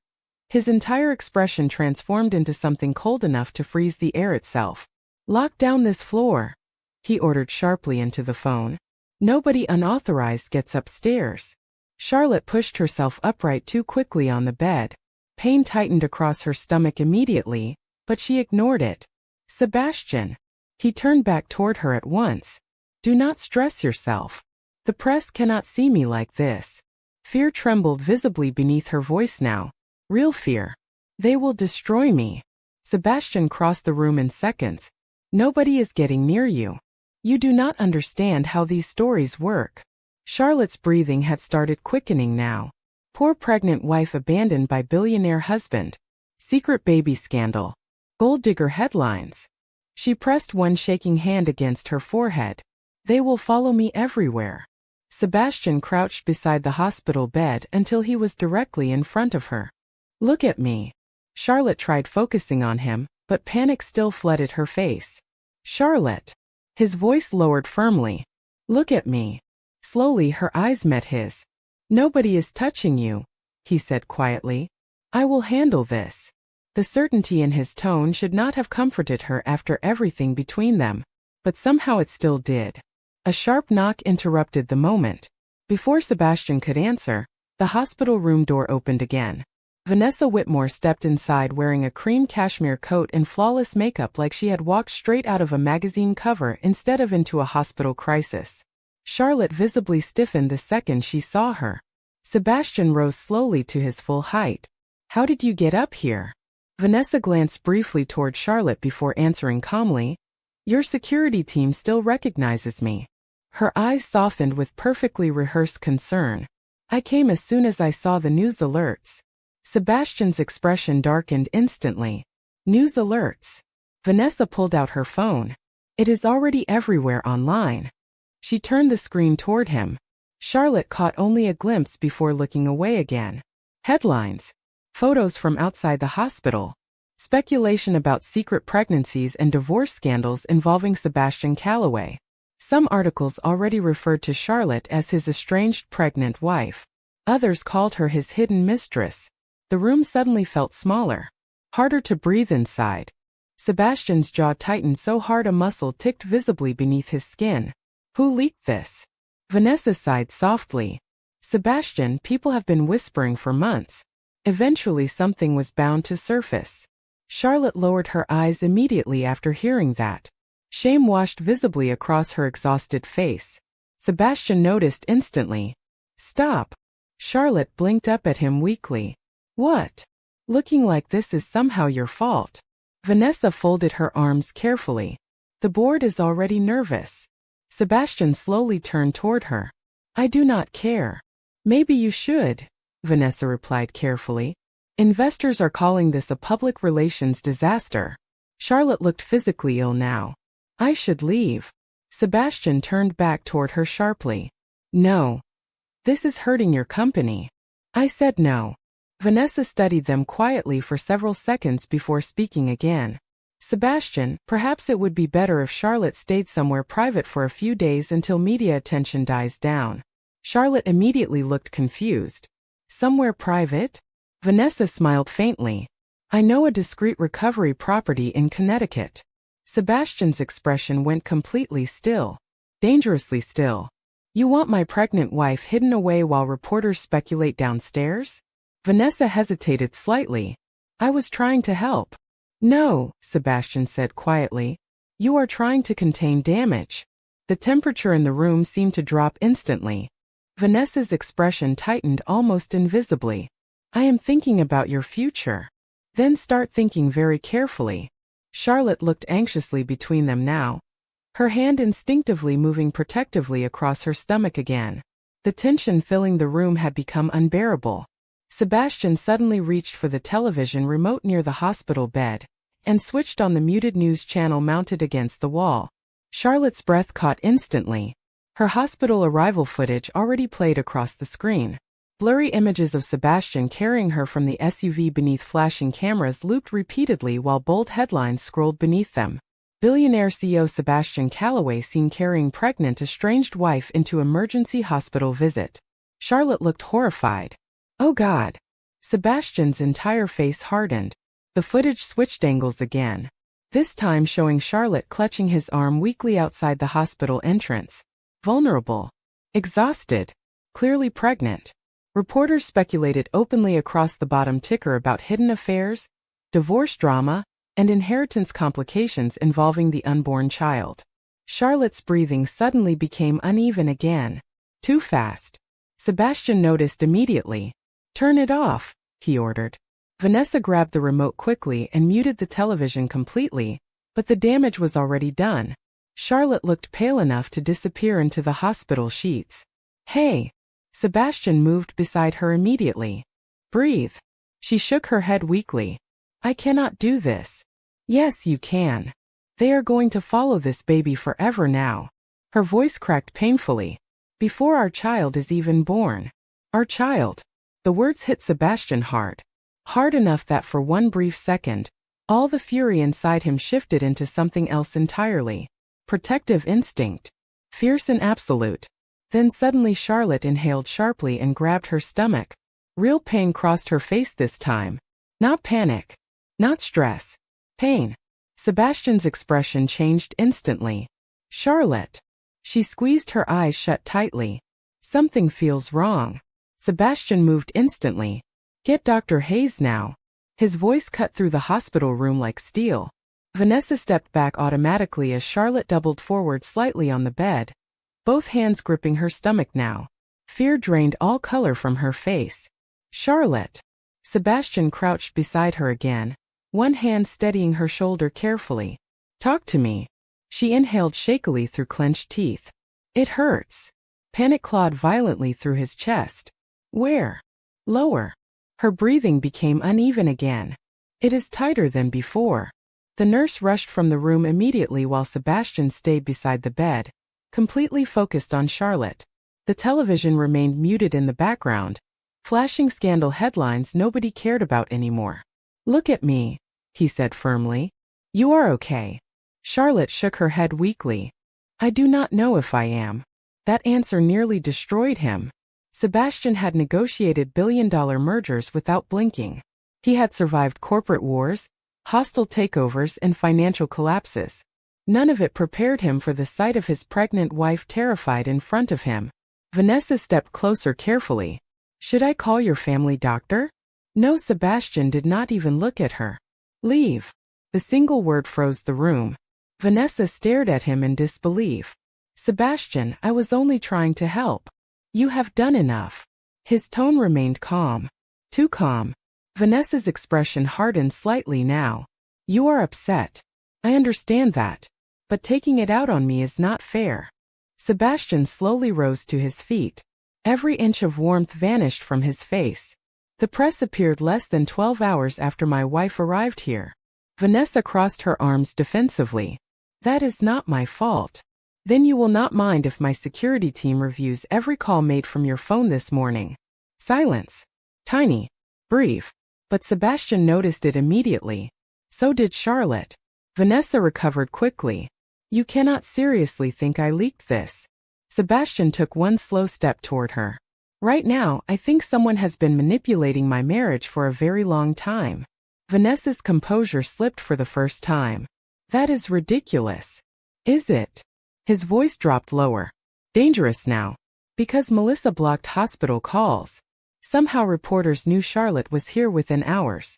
His entire expression transformed into something cold enough to freeze the air itself. Lock down this floor, he ordered sharply into the phone. Nobody unauthorized gets upstairs. Charlotte pushed herself upright too quickly on the bed. Pain tightened across her stomach immediately, but she ignored it. Sebastian. He turned back toward her at once. Do not stress yourself. The press cannot see me like this. Fear trembled visibly beneath her voice now. Real fear. They will destroy me. Sebastian crossed the room in seconds. Nobody is getting near you. You do not understand how these stories work. Charlotte's breathing had started quickening now. Poor pregnant wife abandoned by billionaire husband. Secret baby scandal. Gold digger headlines. She pressed one shaking hand against her forehead. They will follow me everywhere. Sebastian crouched beside the hospital bed until he was directly in front of her. Look at me. Charlotte tried focusing on him, but panic still flooded her face. Charlotte. His voice lowered firmly. Look at me. Slowly her eyes met his. Nobody is touching you, he said quietly. I will handle this. The certainty in his tone should not have comforted her after everything between them, but somehow it still did. A sharp knock interrupted the moment. Before Sebastian could answer, the hospital room door opened again. Vanessa Whitmore stepped inside wearing a cream cashmere coat and flawless makeup like she had walked straight out of a magazine cover instead of into a hospital crisis. Charlotte visibly stiffened the second she saw her. Sebastian rose slowly to his full height. How did you get up here? Vanessa glanced briefly toward Charlotte before answering calmly. Your security team still recognizes me. Her eyes softened with perfectly rehearsed concern. I came as soon as I saw the news alerts. Sebastian's expression darkened instantly. News alerts. Vanessa pulled out her phone. It is already everywhere online. She turned the screen toward him. Charlotte caught only a glimpse before looking away again. Headlines. Photos from outside the hospital. Speculation about secret pregnancies and divorce scandals involving Sebastian Calloway. Some articles already referred to Charlotte as his estranged pregnant wife. Others called her his hidden mistress. The room suddenly felt smaller. Harder to breathe inside. Sebastian's jaw tightened so hard a muscle ticked visibly beneath his skin. Who leaked this? Vanessa sighed softly. Sebastian, people have been whispering for months. Eventually something was bound to surface. Charlotte lowered her eyes immediately after hearing that. Shame washed visibly across her exhausted face. Sebastian noticed instantly. Stop. Charlotte blinked up at him weakly. What? Looking like this is somehow your fault. Vanessa folded her arms carefully. The board is already nervous. Sebastian slowly turned toward her. I do not care. Maybe you should, Vanessa replied carefully. Investors are calling this a public relations disaster. Charlotte looked physically ill now. I should leave. Sebastian turned back toward her sharply. No. This is hurting your company. I said no. Vanessa studied them quietly for several seconds before speaking again. Sebastian, perhaps it would be better if Charlotte stayed somewhere private for a few days until media attention dies down. Charlotte immediately looked confused. Somewhere private? Vanessa smiled faintly. I know a discreet recovery property in Connecticut. Sebastian's expression went completely still. Dangerously still. You want my pregnant wife hidden away while reporters speculate downstairs? Vanessa hesitated slightly. I was trying to help. No, Sebastian said quietly. You are trying to contain damage. The temperature in the room seemed to drop instantly. Vanessa's expression tightened almost invisibly. I am thinking about your future. Then start thinking very carefully. Charlotte looked anxiously between them now, her hand instinctively moving protectively across her stomach again. The tension filling the room had become unbearable. Sebastian suddenly reached for the television remote near the hospital bed and switched on the muted news channel mounted against the wall. Charlotte's breath caught instantly. Her hospital arrival footage already played across the screen. Blurry images of Sebastian carrying her from the SUV beneath flashing cameras looped repeatedly while bold headlines scrolled beneath them. Billionaire CEO Sebastian Calloway seen carrying pregnant estranged wife into emergency hospital visit. Charlotte looked horrified. Oh God. Sebastian's entire face hardened. The footage switched angles again. This time showing Charlotte clutching his arm weakly outside the hospital entrance. Vulnerable. Exhausted. Clearly pregnant. Reporters speculated openly across the bottom ticker about hidden affairs, divorce drama, and inheritance complications involving the unborn child. Charlotte's breathing suddenly became uneven again. Too fast. Sebastian noticed immediately. Turn it off, he ordered. Vanessa grabbed the remote quickly and muted the television completely, but the damage was already done. Charlotte looked pale enough to disappear into the hospital sheets. Hey! Sebastian moved beside her immediately. Breathe. She shook her head weakly. I cannot do this. Yes, you can. They are going to follow this baby forever now. Her voice cracked painfully. Before our child is even born. Our child. The words hit Sebastian hard. Hard enough that for one brief second, all the fury inside him shifted into something else entirely. Protective instinct. Fierce and absolute. Then suddenly Charlotte inhaled sharply and grabbed her stomach. Real pain crossed her face this time. Not panic. Not stress. Pain. Sebastian's expression changed instantly. Charlotte. She squeezed her eyes shut tightly. Something feels wrong. Sebastian moved instantly. Get Dr. Hayes now. His voice cut through the hospital room like steel. Vanessa stepped back automatically as Charlotte doubled forward slightly on the bed, both hands gripping her stomach now. Fear drained all color from her face. Charlotte. Sebastian crouched beside her again, one hand steadying her shoulder carefully. Talk to me. She inhaled shakily through clenched teeth. It hurts. Panic clawed violently through his chest. Where? Lower. Her breathing became uneven again. It is tighter than before. The nurse rushed from the room immediately while Sebastian stayed beside the bed, completely focused on Charlotte. The television remained muted in the background, flashing scandal headlines nobody cared about anymore. "Look at me," he said firmly. "You are okay." Charlotte shook her head weakly. "I do not know if I am." That answer nearly destroyed him. Sebastian had negotiated billion-dollar mergers without blinking. He had survived corporate wars, hostile takeovers, and financial collapses. None of it prepared him for the sight of his pregnant wife terrified in front of him. Vanessa stepped closer carefully. "Should I call your family doctor?" No, Sebastian did not even look at her. "Leave." The single word froze the room. Vanessa stared at him in disbelief. "Sebastian, I was only trying to help. You have done enough." His tone remained calm. Too calm. Vanessa's expression hardened slightly now. "You are upset. I understand that. But taking it out on me is not fair." Sebastian slowly rose to his feet. Every inch of warmth vanished from his face. "The press appeared less than 12 hours after my wife arrived here." Vanessa crossed her arms defensively. "That is not my fault." "Then you will not mind if my security team reviews every call made from your phone this morning." Silence. Tiny. Brief. But Sebastian noticed it immediately. So did Charlotte. Vanessa recovered quickly. "You cannot seriously think I leaked this." Sebastian took one slow step toward her. "Right now, I think someone has been manipulating my marriage for a very long time." Vanessa's composure slipped for the first time. "That is ridiculous." "Is it?" His voice dropped lower. "Dangerous now. Because Melissa blocked hospital calls. Somehow reporters knew Charlotte was here within hours.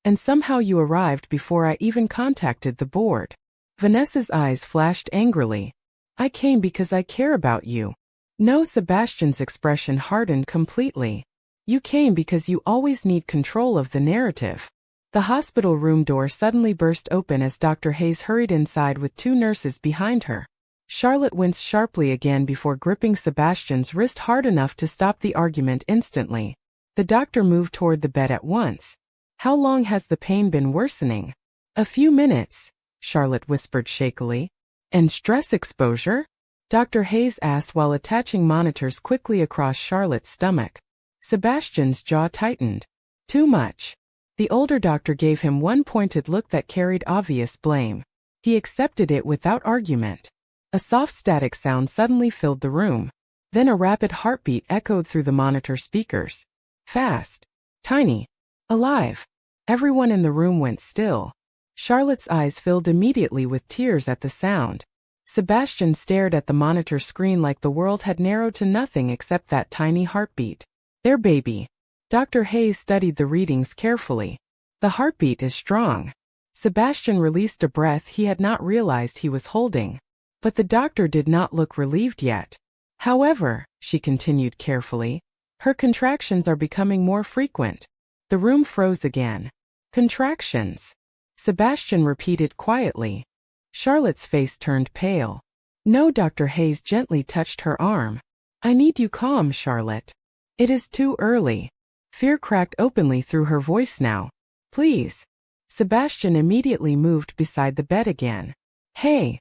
And somehow you arrived before I even contacted the board." Vanessa's eyes flashed angrily. "I came because I care about you." No, Sebastian's expression hardened completely. "You came because you always need control of the narrative." The hospital room door suddenly burst open as Dr. Hayes hurried inside with 2 nurses behind her. Charlotte winced sharply again before gripping Sebastian's wrist hard enough to stop the argument instantly. The doctor moved toward the bed at once. "How long has the pain been worsening?" "A few minutes," Charlotte whispered shakily. "And stress exposure?" Dr. Hayes asked while attaching monitors quickly across Charlotte's stomach. Sebastian's jaw tightened. "Too much." The older doctor gave him one pointed look that carried obvious blame. He accepted it without argument. A soft static sound suddenly filled the room. Then a rapid heartbeat echoed through the monitor speakers. Fast. Tiny. Alive. Everyone in the room went still. Charlotte's eyes filled immediately with tears at the sound. Sebastian stared at the monitor screen like the world had narrowed to nothing except that tiny heartbeat. "Their baby." Dr. Hayes studied the readings carefully. "The heartbeat is strong." Sebastian released a breath he had not realized he was holding. But the doctor did not look relieved yet. "However," she continued carefully, "her contractions are becoming more frequent." The room froze again. "Contractions?" Sebastian repeated quietly. Charlotte's face turned pale. "No," Dr. Hayes gently touched her arm. "I need you calm, Charlotte. It is too early." Fear cracked openly through her voice now. "Please." Sebastian immediately moved beside the bed again. "Hey."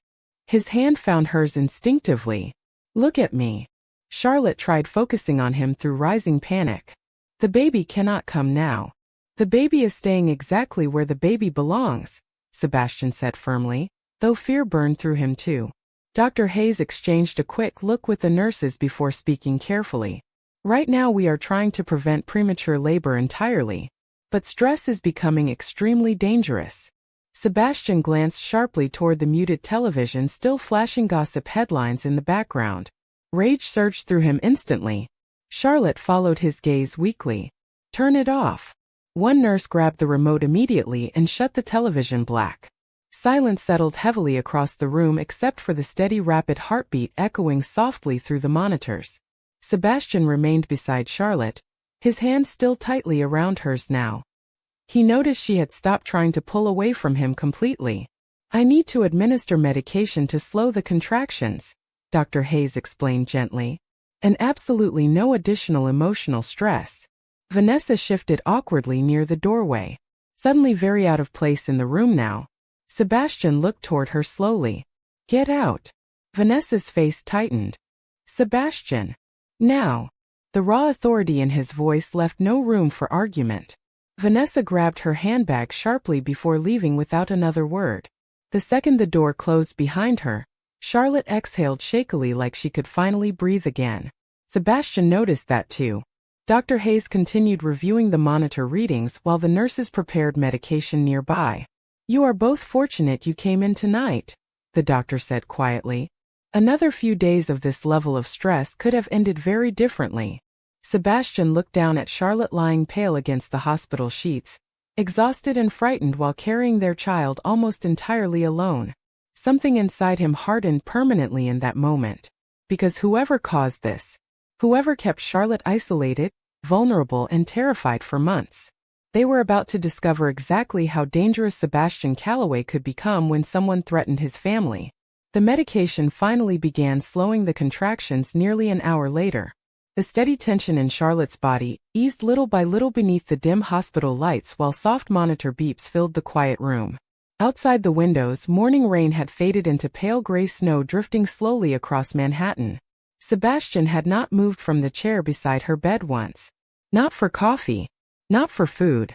His hand found hers instinctively. "Look at me." Charlotte tried focusing on him through rising panic. "The baby cannot come now." "The baby is staying exactly where the baby belongs," Sebastian said firmly, though fear burned through him too. Dr. Hayes exchanged a quick look with the nurses before speaking carefully. "Right now we are trying to prevent premature labor entirely. But stress is becoming extremely dangerous." Sebastian glanced sharply toward the muted television still flashing gossip headlines in the background. Rage surged through him instantly. Charlotte followed his gaze weakly. "Turn it off." One nurse grabbed the remote immediately and shut the television black. Silence settled heavily across the room except for the steady rapid heartbeat echoing softly through the monitors. Sebastian remained beside Charlotte, his hand still tightly around hers now. He noticed she had stopped trying to pull away from him completely. "I need to administer medication to slow the contractions," Dr. Hayes explained gently. "And absolutely no additional emotional stress." Vanessa shifted awkwardly near the doorway, suddenly very out of place in the room now. Sebastian looked toward her slowly. Get out. Vanessa's face tightened. Sebastian. Now. The raw authority in his voice left no room for argument. Vanessa grabbed her handbag sharply before leaving without another word. The second the door closed behind her, Charlotte exhaled shakily like she could finally breathe again. Sebastian noticed that too. Dr. Hayes continued reviewing the monitor readings while the nurses prepared medication nearby. You are both fortunate you came in tonight, the doctor said quietly. Another few days of this level of stress could have ended very differently. Sebastian looked down at Charlotte lying pale against the hospital sheets, exhausted and frightened while carrying their child almost entirely alone. Something inside him hardened permanently in that moment. Because whoever caused this, whoever kept Charlotte isolated, vulnerable and terrified for months, they were about to discover exactly how dangerous Sebastian Calloway could become when someone threatened his family. The medication finally began slowing the contractions nearly an hour later. The steady tension in Charlotte's body eased little by little beneath the dim hospital lights while soft monitor beeps filled the quiet room. Outside the windows, morning rain had faded into pale gray snow drifting slowly across Manhattan. Sebastian had not moved from the chair beside her bed once. Not for coffee. Not for food.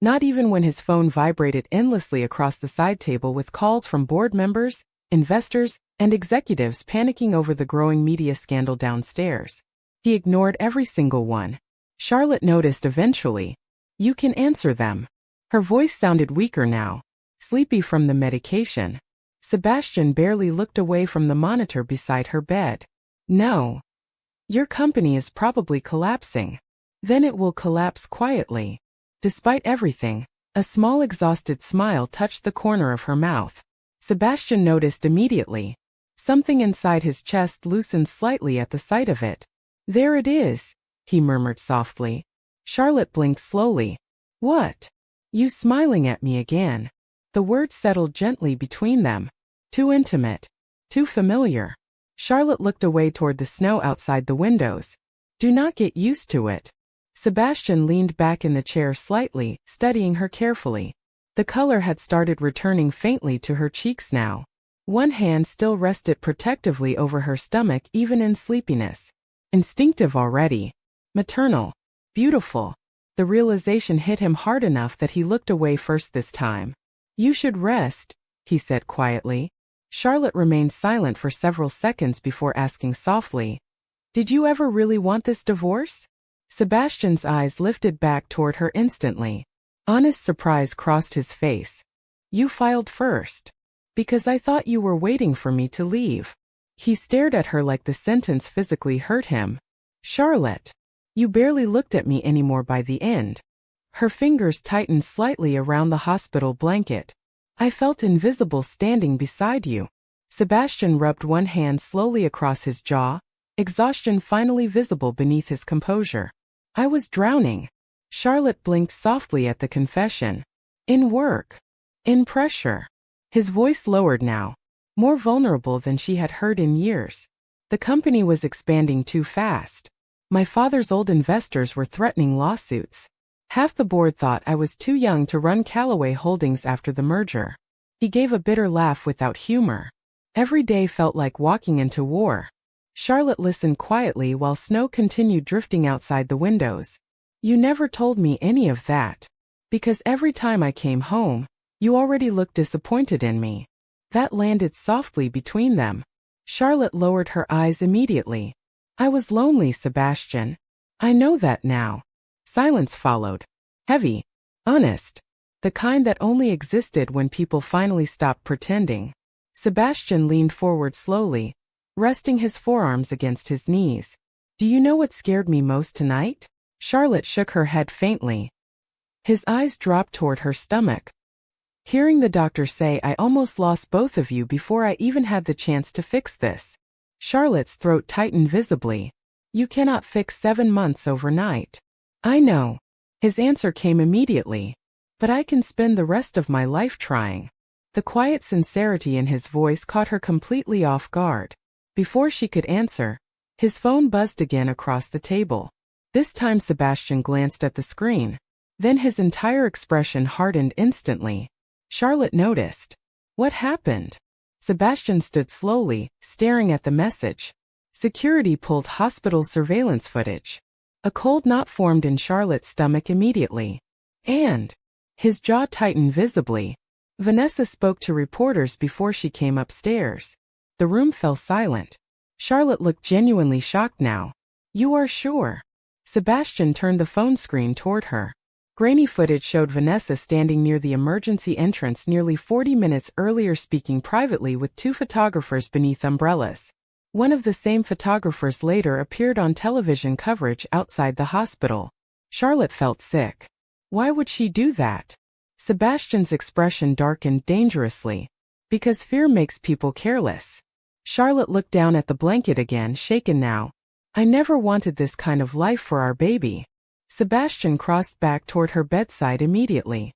Not even when his phone vibrated endlessly across the side table with calls from board members, investors, and executives panicking over the growing media scandal downstairs. He ignored every single one. Charlotte noticed eventually. You can answer them. Her voice sounded weaker now, sleepy from the medication. Sebastian barely looked away from the monitor beside her bed. No. Your company is probably collapsing. Then it will collapse quietly. Despite everything, a small exhausted smile touched the corner of her mouth. Sebastian noticed immediately. Something inside his chest loosened slightly at the sight of it. There it is, he murmured softly. Charlotte blinked slowly. What? You smiling at me again? The words settled gently between them. Too intimate. Too familiar. Charlotte looked away toward the snow outside the windows. Do not get used to it. Sebastian leaned back in the chair slightly, studying her carefully. The color had started returning faintly to her cheeks now. One hand still rested protectively over her stomach even in sleepiness. Instinctive already. Maternal. Beautiful. The realization hit him hard enough that he looked away first this time. You should rest, he said quietly. Charlotte remained silent for several seconds before asking softly, Did you ever really want this divorce? Sebastian's eyes lifted back toward her instantly. Honest surprise crossed his face. You filed first. Because I thought you were waiting for me to leave. He stared at her like the sentence physically hurt him. Charlotte. You barely looked at me anymore by the end. Her fingers tightened slightly around the hospital blanket. I felt invisible standing beside you. Sebastian rubbed one hand slowly across his jaw, exhaustion finally visible beneath his composure. I was drowning. Charlotte blinked softly at the confession. In work. In pressure. His voice lowered now, more vulnerable than she had heard in years. The company was expanding too fast. My father's old investors were threatening lawsuits. Half the board thought I was too young to run Calloway Holdings after the merger. He gave a bitter laugh without humor. Every day felt like walking into war. Charlotte listened quietly while snow continued drifting outside the windows. You never told me any of that. Because every time I came home, you already looked disappointed in me. That landed softly between them. Charlotte lowered her eyes immediately. I was lonely, Sebastian. I know that now. Silence followed. Heavy. Honest. The kind that only existed when people finally stopped pretending. Sebastian leaned forward slowly, resting his forearms against his knees. Do you know what scared me most tonight? Charlotte shook her head faintly. His eyes dropped toward her stomach. Hearing the doctor say I almost lost both of you before I even had the chance to fix this. Charlotte's throat tightened visibly. You cannot fix 7 months overnight. I know. His answer came immediately. But I can spend the rest of my life trying. The quiet sincerity in his voice caught her completely off guard. Before she could answer, his phone buzzed again across the table. This time Sebastian glanced at the screen. Then his entire expression hardened instantly. Charlotte noticed. What happened? Sebastian stood slowly, staring at the message. Security pulled hospital surveillance footage. A cold knot formed in Charlotte's stomach immediately. And his jaw tightened visibly. Vanessa spoke to reporters before she came upstairs. The room fell silent. Charlotte looked genuinely shocked now. You are sure? Sebastian turned the phone screen toward her. Grainy footage showed Vanessa standing near the emergency entrance nearly 40 minutes earlier speaking privately with two photographers beneath umbrellas. One of the same photographers later appeared on television coverage outside the hospital. Charlotte felt sick. Why would she do that? Sebastian's expression darkened dangerously. Because fear makes people careless. Charlotte looked down at the blanket again, shaken now. I never wanted this kind of life for our baby. Sebastian crossed back toward her bedside immediately.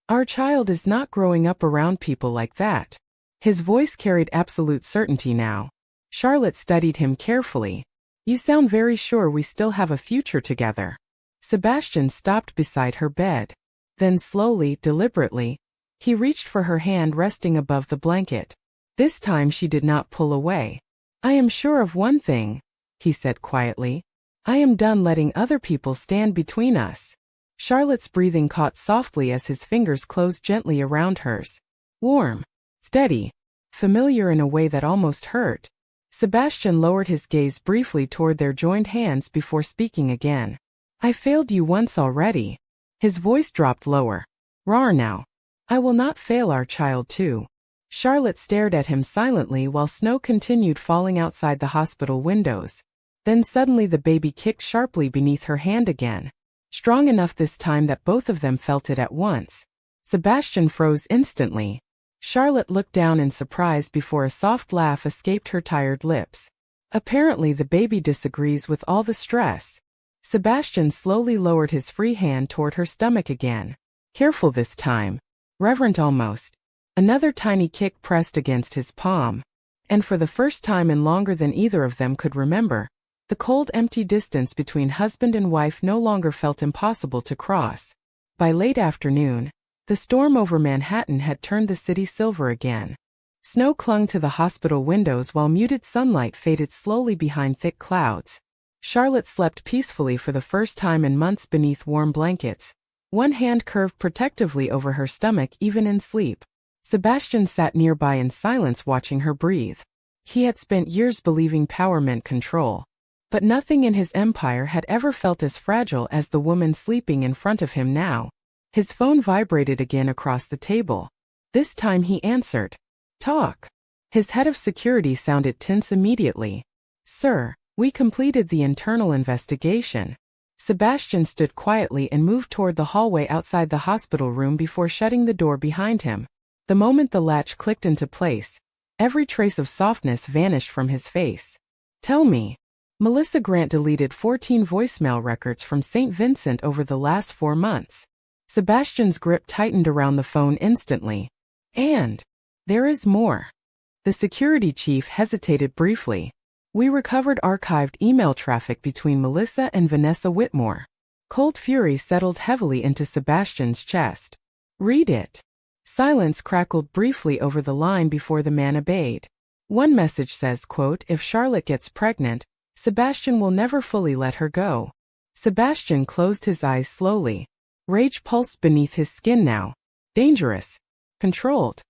Our child is not growing up around people like that. His voice carried absolute certainty now. Charlotte studied him carefully. You sound very sure we still have a future together. Sebastian stopped beside her bed. Then slowly, deliberately, he reached for her hand resting above the blanket. This time she did not pull away. I am sure of one thing, he said quietly. I am done letting other people stand between us. Charlotte's breathing caught softly as his fingers closed gently around hers. Warm, steady, familiar in a way that almost hurt. Sebastian lowered his gaze briefly toward their joined hands before speaking again. I failed you once already. His voice dropped lower. Rar now. I will not fail our child too. Charlotte stared at him silently while snow continued falling outside the hospital windows. Then suddenly the baby kicked sharply beneath her hand again. Strong enough this time that both of them felt it at once. Sebastian froze instantly. Charlotte looked down in surprise before a soft laugh escaped her tired lips. Apparently the baby disagrees with all the stress. Sebastian slowly lowered his free hand toward her stomach again. Careful this time. Reverent almost. Another tiny kick pressed against his palm. And for the first time in longer than either of them could remember, the cold empty distance between husband and wife no longer felt impossible to cross. By late afternoon, the storm over Manhattan had turned the city silver again. Snow clung to the hospital windows while muted sunlight faded slowly behind thick clouds. Charlotte slept peacefully for the first time in months beneath warm blankets. One hand curved protectively over her stomach even in sleep. Sebastian sat nearby in silence watching her breathe. He had spent years believing power meant control. But nothing in his empire had ever felt as fragile as the woman sleeping in front of him now. His phone vibrated again across the table. This time he answered. Talk. His head of security sounded tense immediately. Sir, we completed the internal investigation. Sebastian stood quietly and moved toward the hallway outside the hospital room before shutting the door behind him. The moment the latch clicked into place, every trace of softness vanished from his face. Tell me. Melissa Grant deleted 14 voicemail records from St. Vincent over the last 4 months. Sebastian's grip tightened around the phone instantly. And there is more. The security chief hesitated briefly. We recovered archived email traffic between Melissa and Vanessa Whitmore. Cold fury settled heavily into Sebastian's chest. Read it. Silence crackled briefly over the line before the man obeyed. One message says, quote, if Charlotte gets pregnant, Sebastian will never fully let her go. Sebastian closed his eyes slowly. Rage pulsed beneath his skin now. Dangerous. Controlled.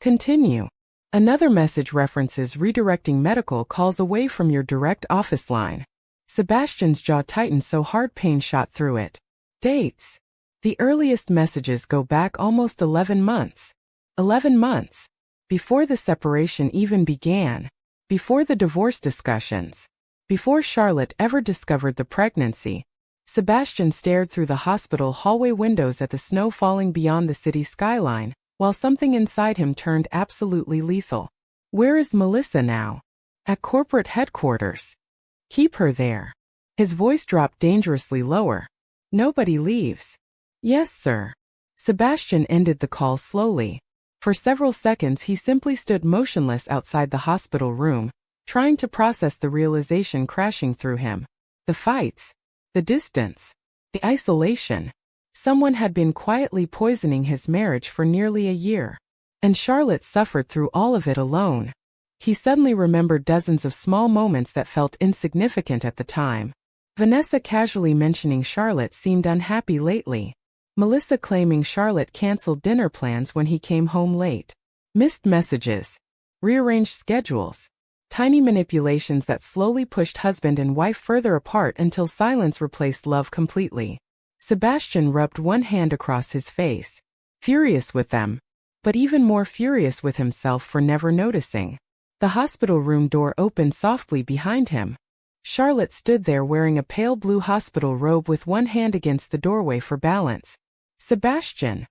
Continue. Another message references redirecting medical calls away from your direct office line. Sebastian's jaw tightened so hard pain shot through it. Dates. The earliest messages go back almost 11 months. 11 months. Before the separation even began. Before the divorce discussions. Before Charlotte ever discovered the pregnancy. Sebastian stared through the hospital hallway windows at the snow falling beyond the city skyline, while something inside him turned absolutely lethal. Where is Melissa now? At corporate headquarters. Keep her there. His voice dropped dangerously lower. Nobody leaves. Yes, sir. Sebastian ended the call slowly. For several seconds he simply stood motionless outside the hospital room, trying to process the realization crashing through him. The fights. The distance. The isolation. Someone had been quietly poisoning his marriage for nearly a year. And Charlotte suffered through all of it alone. He suddenly remembered dozens of small moments that felt insignificant at the time. Vanessa casually mentioning Charlotte seemed unhappy lately. Melissa claiming Charlotte canceled dinner plans when he came home late. Missed messages. Rearranged schedules. Tiny manipulations that slowly pushed husband and wife further apart until silence replaced love completely. Sebastian rubbed one hand across his face. Furious with them. But even more furious with himself for never noticing. The hospital room door opened softly behind him. Charlotte stood there wearing a pale blue hospital robe with one hand against the doorway for balance. Sebastian.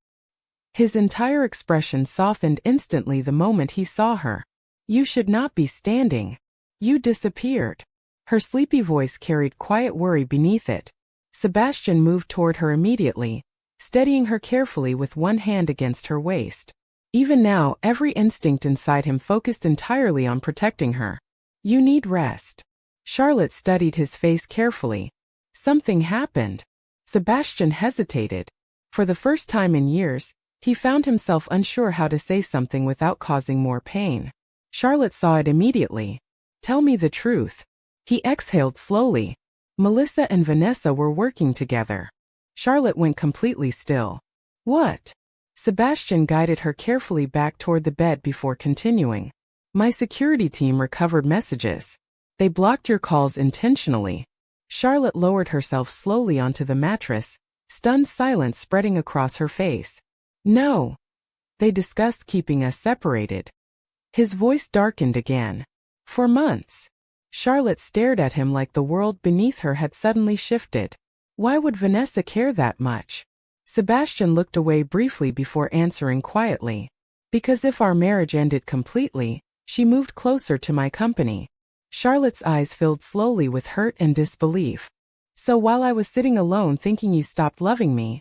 His entire expression softened instantly the moment he saw her. You should not be standing. You disappeared. Her sleepy voice carried quiet worry beneath it. Sebastian moved toward her immediately, steadying her carefully with one hand against her waist. Even now, every instinct inside him focused entirely on protecting her. You need rest. Charlotte studied his face carefully. Something happened. Sebastian hesitated. For the first time in years, he found himself unsure how to say something without causing more pain. Charlotte saw it immediately. Tell me the truth. He exhaled slowly. Melissa and Vanessa were working together. Charlotte went completely still. What? Sebastian guided her carefully back toward the bed before continuing. My security team recovered messages. They blocked your calls intentionally. Charlotte lowered herself slowly onto the mattress, stunned silence spreading across her face. No. They discussed keeping us separated. His voice darkened again. For months. Charlotte stared at him like the world beneath her had suddenly shifted. Why would Vanessa care that much? Sebastian looked away briefly before answering quietly. Because if our marriage ended completely, she moved closer to my company. Charlotte's eyes filled slowly with hurt and disbelief. So while I was sitting alone thinking you stopped loving me.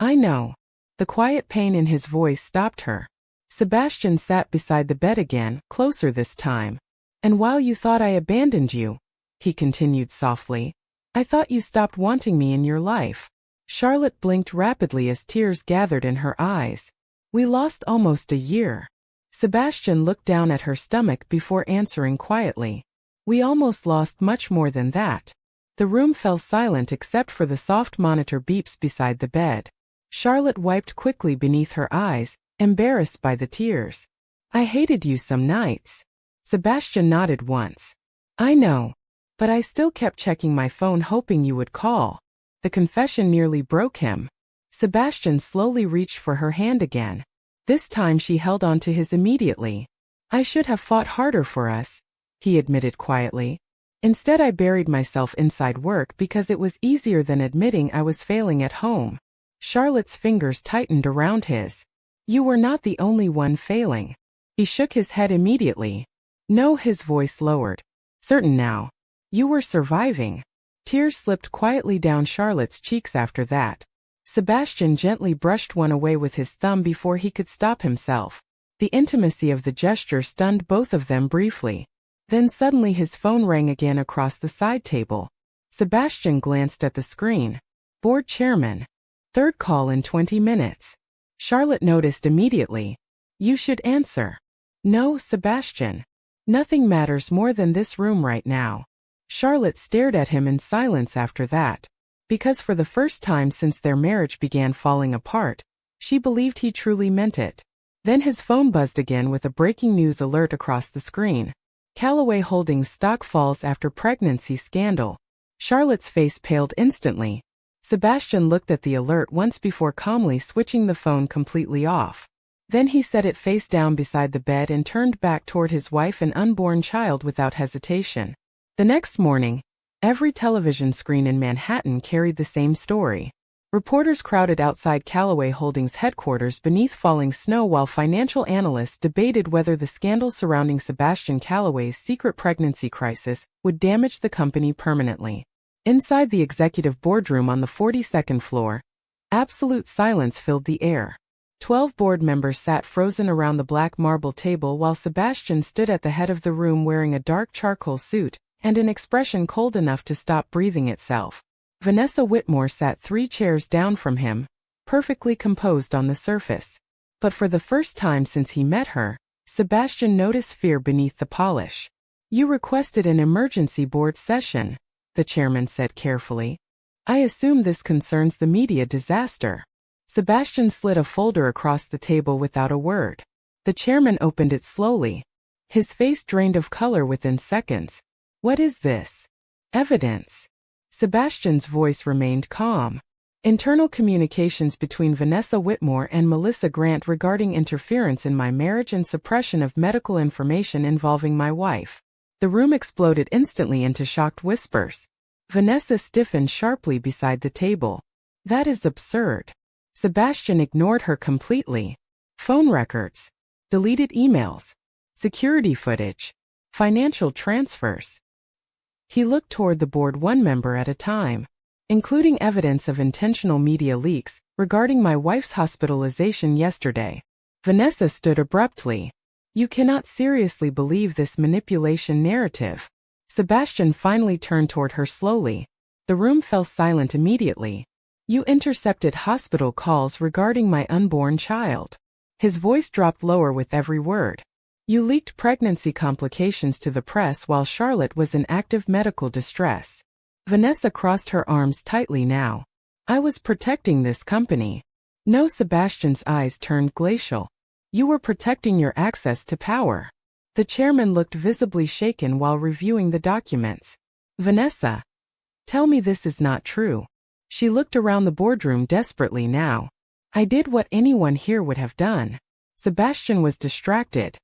I know. The quiet pain in his voice stopped her. Sebastian sat beside the bed again, closer this time. And while you thought I abandoned you, he continued softly, I thought you stopped wanting me in your life. Charlotte blinked rapidly as tears gathered in her eyes. We lost almost a year. Sebastian looked down at her stomach before answering quietly. We almost lost much more than that. The room fell silent except for the soft monitor beeps beside the bed. Charlotte wiped quickly beneath her eyes, embarrassed by the tears. I hated you some nights. Sebastian nodded once. I know. But I still kept checking my phone hoping you would call. The confession nearly broke him. Sebastian slowly reached for her hand again. This time she held on to his immediately. I should have fought harder for us, he admitted quietly. Instead I buried myself inside work because it was easier than admitting I was failing at home. Charlotte's fingers tightened around his. You were not the only one failing. He shook his head immediately. No, his voice lowered. Certain now. You were surviving. Tears slipped quietly down Charlotte's cheeks after that. Sebastian gently brushed one away with his thumb before he could stop himself. The intimacy of the gesture stunned both of them briefly. Then suddenly his phone rang again across the side table. Sebastian glanced at the screen. Board chairman. Third call in 20 minutes. Charlotte noticed immediately. You should answer. No, Sebastian. Nothing matters more than this room right now. Charlotte stared at him in silence after that. Because for the first time since their marriage began falling apart, she believed he truly meant it. Then his phone buzzed again with a breaking news alert across the screen. Callaway Holdings stock falls after pregnancy scandal. Charlotte's face paled instantly. Sebastian looked at the alert once before calmly switching the phone completely off. Then he set it face down beside the bed and turned back toward his wife and unborn child without hesitation. The next morning, every television screen in Manhattan carried the same story. Reporters crowded outside Callaway Holdings headquarters beneath falling snow while financial analysts debated whether the scandal surrounding Sebastian Callaway's secret pregnancy crisis would damage the company permanently. Inside the executive boardroom on the 42nd floor, absolute silence filled the air. 12 board members sat frozen around the black marble table while Sebastian stood at the head of the room wearing a dark charcoal suit and an expression cold enough to stop breathing itself. Vanessa Whitmore sat 3 chairs down from him, perfectly composed on the surface. But for the first time since he met her, Sebastian noticed fear beneath the polish. "You requested an emergency board session," the chairman said carefully. "I assume this concerns the media disaster." Sebastian slid a folder across the table without a word. The chairman opened it slowly. His face drained of color within seconds. "What is this?" "Evidence." Sebastian's voice remained calm. "Internal communications between Vanessa Whitmore and Melissa Grant regarding interference in my marriage and suppression of medical information involving my wife." The room exploded instantly into shocked whispers. Vanessa stiffened sharply beside the table. "That is absurd." Sebastian ignored her completely. "Phone records, deleted emails, security footage, financial transfers." He looked toward the board one member at a time. "Including evidence of intentional media leaks regarding my wife's hospitalization yesterday." Vanessa stood abruptly. "You cannot seriously believe this manipulation narrative." Sebastian finally turned toward her slowly. The room fell silent immediately. "You intercepted hospital calls regarding my unborn child." His voice dropped lower with every word. "You leaked pregnancy complications to the press while Charlotte was in active medical distress." Vanessa crossed her arms tightly now. "I was protecting this company." No, Sebastian's eyes turned glacial. "You were protecting your access to power." The chairman looked visibly shaken while reviewing the documents. "Vanessa, tell me this is not true." She looked around the boardroom desperately now. "I did what anyone here would have done." Sebastian was distracted,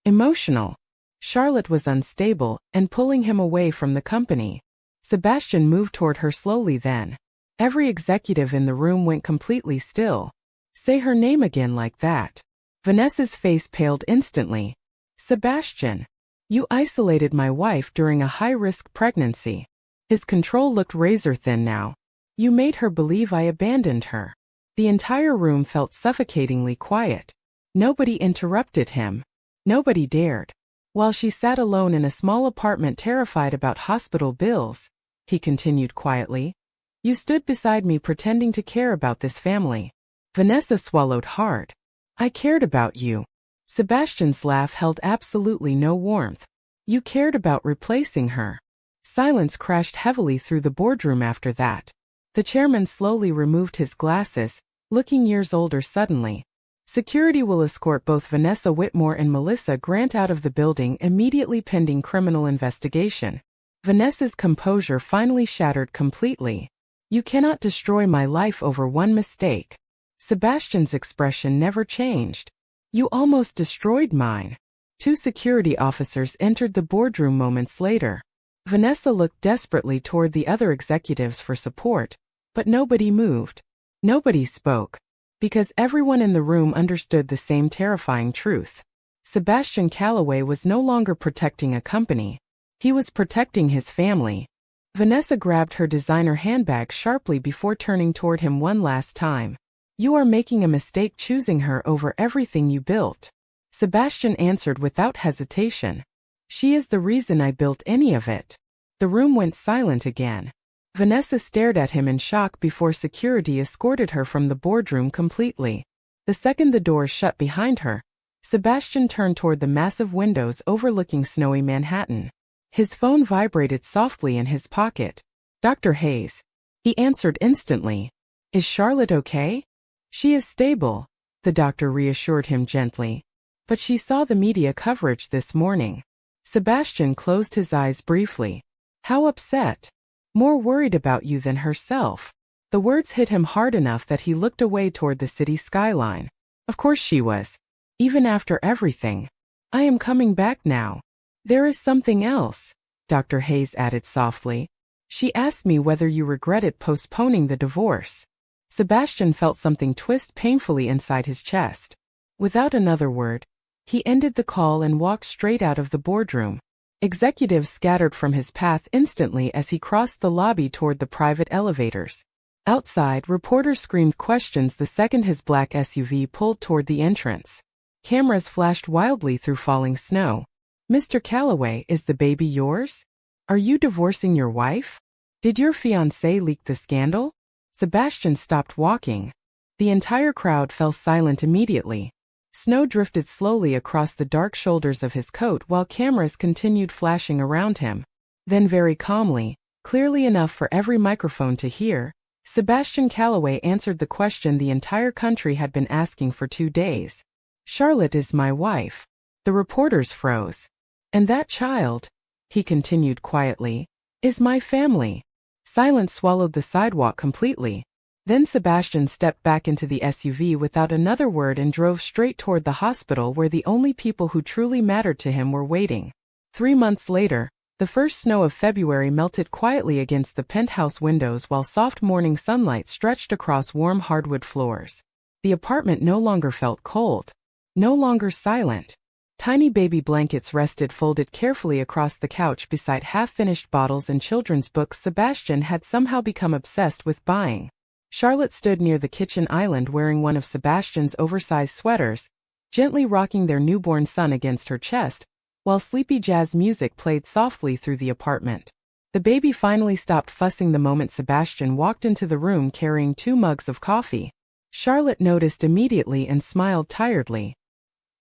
emotional. Charlotte was unstable and pulling him away from the company. Sebastian moved toward her slowly then. Every executive in the room went completely still. "Say her name again like that." Vanessa's face paled instantly. "Sebastian, you isolated my wife during a high-risk pregnancy." His control looked razor-thin now. "You made her believe I abandoned her." The entire room felt suffocatingly quiet. Nobody interrupted him. Nobody dared. While she sat alone in a small apartment terrified about hospital bills, he continued quietly, "You stood beside me pretending to care about this family." Vanessa swallowed hard. "I cared about you." Sebastian's laugh held absolutely no warmth. "You cared about replacing her." Silence crashed heavily through the boardroom after that. The chairman slowly removed his glasses, looking years older suddenly. "Security will escort both Vanessa Whitmore and Melissa Grant out of the building immediately pending criminal investigation." Vanessa's composure finally shattered completely. "You cannot destroy my life over one mistake." Sebastian's expression never changed. "You almost destroyed mine." 2 security officers entered the boardroom moments later. Vanessa looked desperately toward the other executives for support, but nobody moved. Nobody spoke. Because everyone in the room understood the same terrifying truth. Sebastian Calloway was no longer protecting a company. He was protecting his family. Vanessa grabbed her designer handbag sharply before turning toward him one last time. "You are making a mistake choosing her over everything you built." Sebastian answered without hesitation. "She is the reason I built any of it." The room went silent again. Vanessa stared at him in shock before security escorted her from the boardroom completely. The second the doors shut behind her, Sebastian turned toward the massive windows overlooking snowy Manhattan. His phone vibrated softly in his pocket. "Dr. Hayes." He answered instantly. "Is Charlotte okay?" "She is stable," the doctor reassured him gently. "But she saw the media coverage this morning." Sebastian closed his eyes briefly. "How upset?" "More worried about you than herself." The words hit him hard enough that he looked away toward the city skyline. Of course she was. Even after everything. "I am coming back now." "There is something else," Dr. Hayes added softly. "She asked me whether you regretted postponing the divorce." Sebastian felt something twist painfully inside his chest. Without another word, he ended the call and walked straight out of the boardroom. Executives scattered from his path instantly as he crossed the lobby toward the private elevators. Outside, reporters screamed questions the second his black SUV pulled toward the entrance. Cameras flashed wildly through falling snow. "Mr. Calloway, is the baby yours? Are you divorcing your wife? Did your fiancé leak the scandal? Sebastian stopped walking. The entire crowd fell silent immediately. Snow drifted slowly across the dark shoulders of his coat while cameras continued flashing around him. Then very calmly, clearly enough for every microphone to hear, Sebastian Calloway answered the question the entire country had been asking for 2 days. Charlotte is my wife. The reporters froze. And that child, he continued quietly, is my family. Silence swallowed the sidewalk completely. Then Sebastian stepped back into the SUV without another word and drove straight toward the hospital where the only people who truly mattered to him were waiting. 3 months later, the first snow of February melted quietly against the penthouse windows while soft morning sunlight stretched across warm hardwood floors. The apartment no longer felt cold. No longer silent. Tiny baby blankets rested folded carefully across the couch beside half-finished bottles and children's books Sebastian had somehow become obsessed with buying. Charlotte stood near the kitchen island wearing one of Sebastian's oversized sweaters, gently rocking their newborn son against her chest, while sleepy jazz music played softly through the apartment. The baby finally stopped fussing the moment Sebastian walked into the room carrying 2 mugs of coffee. Charlotte noticed immediately and smiled tiredly.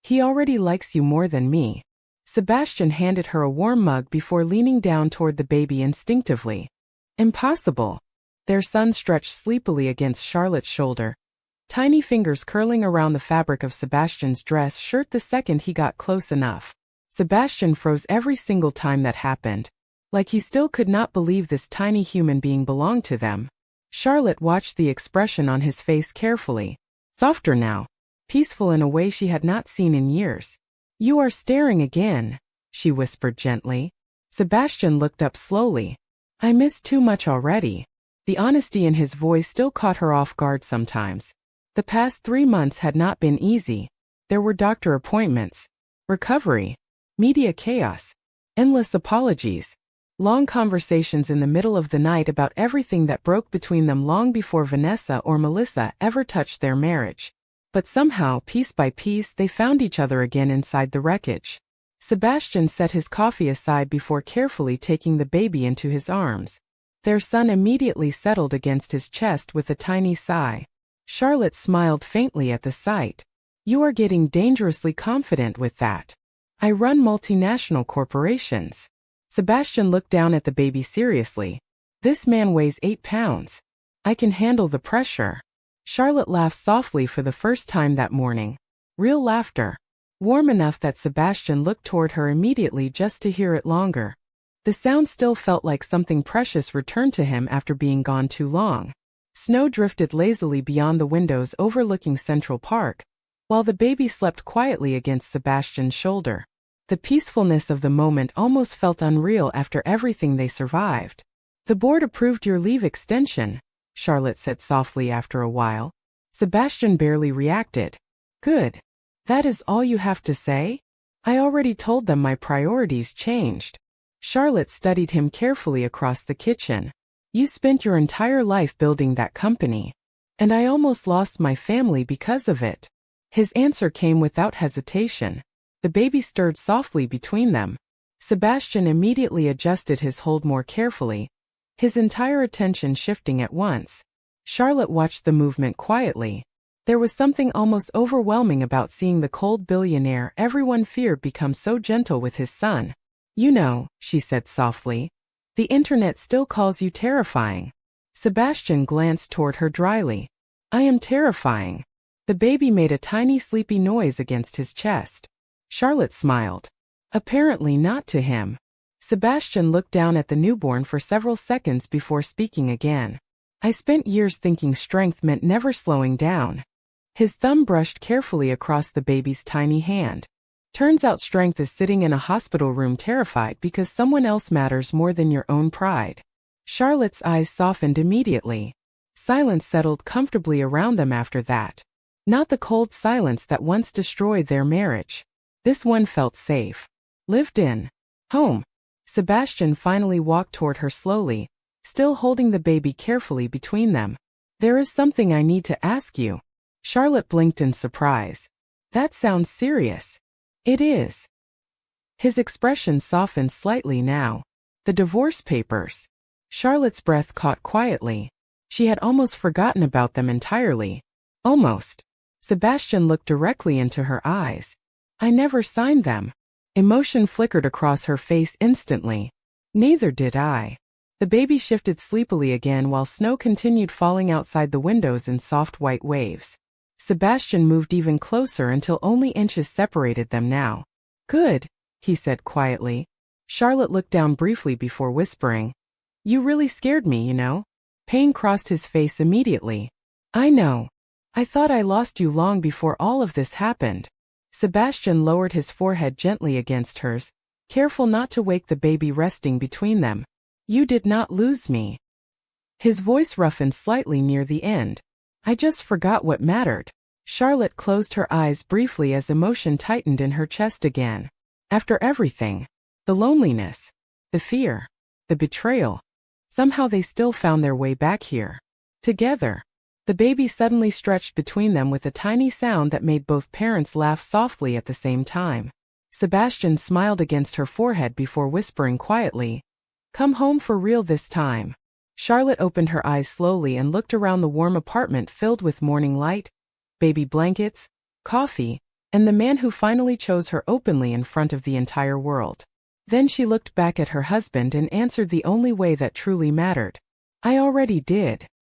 He already likes you more than me. Sebastian handed her a warm mug before leaning down toward the baby instinctively. Impossible. Their son stretched sleepily against Charlotte's shoulder, tiny fingers curling around the fabric of Sebastian's dress shirt the second he got close enough. Sebastian froze every single time that happened, like he still could not believe this tiny human being belonged to them. Charlotte watched the expression on his face carefully. Softer now. Peaceful in a way she had not seen in years. You are staring again, she whispered gently. Sebastian looked up slowly. I miss too much already. The honesty in his voice still caught her off guard sometimes. The past 3 months had not been easy. There were doctor appointments, recovery, media chaos, endless apologies, long conversations in the middle of the night about everything that broke between them long before Vanessa or Melissa ever touched their marriage. But somehow, piece by piece, they found each other again inside the wreckage. Sebastian set his coffee aside before carefully taking the baby into his arms. Their son immediately settled against his chest with a tiny sigh. Charlotte smiled faintly at the sight. You are getting dangerously confident with that. I run multinational corporations. Sebastian looked down at the baby seriously. This man weighs 8 pounds. I can handle the pressure. Charlotte laughed softly for the first time that morning. Real laughter. Warm enough that Sebastian looked toward her immediately just to hear it longer. The sound still felt like something precious returned to him after being gone too long. Snow drifted lazily beyond the windows overlooking Central Park, while the baby slept quietly against Sebastian's shoulder. The peacefulness of the moment almost felt unreal after everything they survived. The board approved your leave extension, Charlotte said softly after a while. Sebastian barely reacted. Good. That is all you have to say? I already told them my priorities changed. Charlotte studied him carefully across the kitchen. You spent your entire life building that company. And I almost lost my family because of it. His answer came without hesitation. The baby stirred softly between them. Sebastian immediately adjusted his hold more carefully, his entire attention shifting at once. Charlotte watched the movement quietly. There was something almost overwhelming about seeing the cold billionaire everyone feared become so gentle with his son. You know, she said softly, the internet still calls you terrifying. Sebastian glanced toward her dryly. I am terrifying. The baby made a tiny sleepy noise against his chest. Charlotte smiled. Apparently not to him. Sebastian looked down at the newborn for several seconds before speaking again. I spent years thinking strength meant never slowing down. His thumb brushed carefully across the baby's tiny hand. Turns out strength is sitting in a hospital room terrified because someone else matters more than your own pride. Charlotte's eyes softened immediately. Silence settled comfortably around them after that. Not the cold silence that once destroyed their marriage. This one felt safe. Lived in. Home. Sebastian finally walked toward her slowly, still holding the baby carefully between them. There is something I need to ask you. Charlotte blinked in surprise. That sounds serious. It is. His expression softened slightly now. The divorce papers. Charlotte's breath caught quietly. She had almost forgotten about them entirely. Almost. Sebastian looked directly into her eyes. I never signed them. Emotion flickered across her face instantly. Neither did I. The baby shifted sleepily again while snow continued falling outside the windows in soft white waves. Sebastian moved even closer until only inches separated them now. Good, he said quietly. Charlotte looked down briefly before whispering, You really scared me, you know. Pain crossed his face immediately. I know. I thought I lost you long before all of this happened. Sebastian lowered his forehead gently against hers, careful not to wake the baby resting between them. You did not lose me. His voice roughened slightly near the end. I just forgot what mattered. Charlotte closed her eyes briefly as emotion tightened in her chest again. After everything, the loneliness, the fear, the betrayal, somehow they still found their way back here. Together. The baby suddenly stretched between them with a tiny sound that made both parents laugh softly at the same time. Sebastian smiled against her forehead before whispering quietly, Come home for real this time. Charlotte opened her eyes slowly and looked around the warm apartment filled with morning light, baby blankets, coffee, and the man who finally chose her openly in front of the entire world. Then she looked back at her husband and answered the only way that truly mattered. I already did.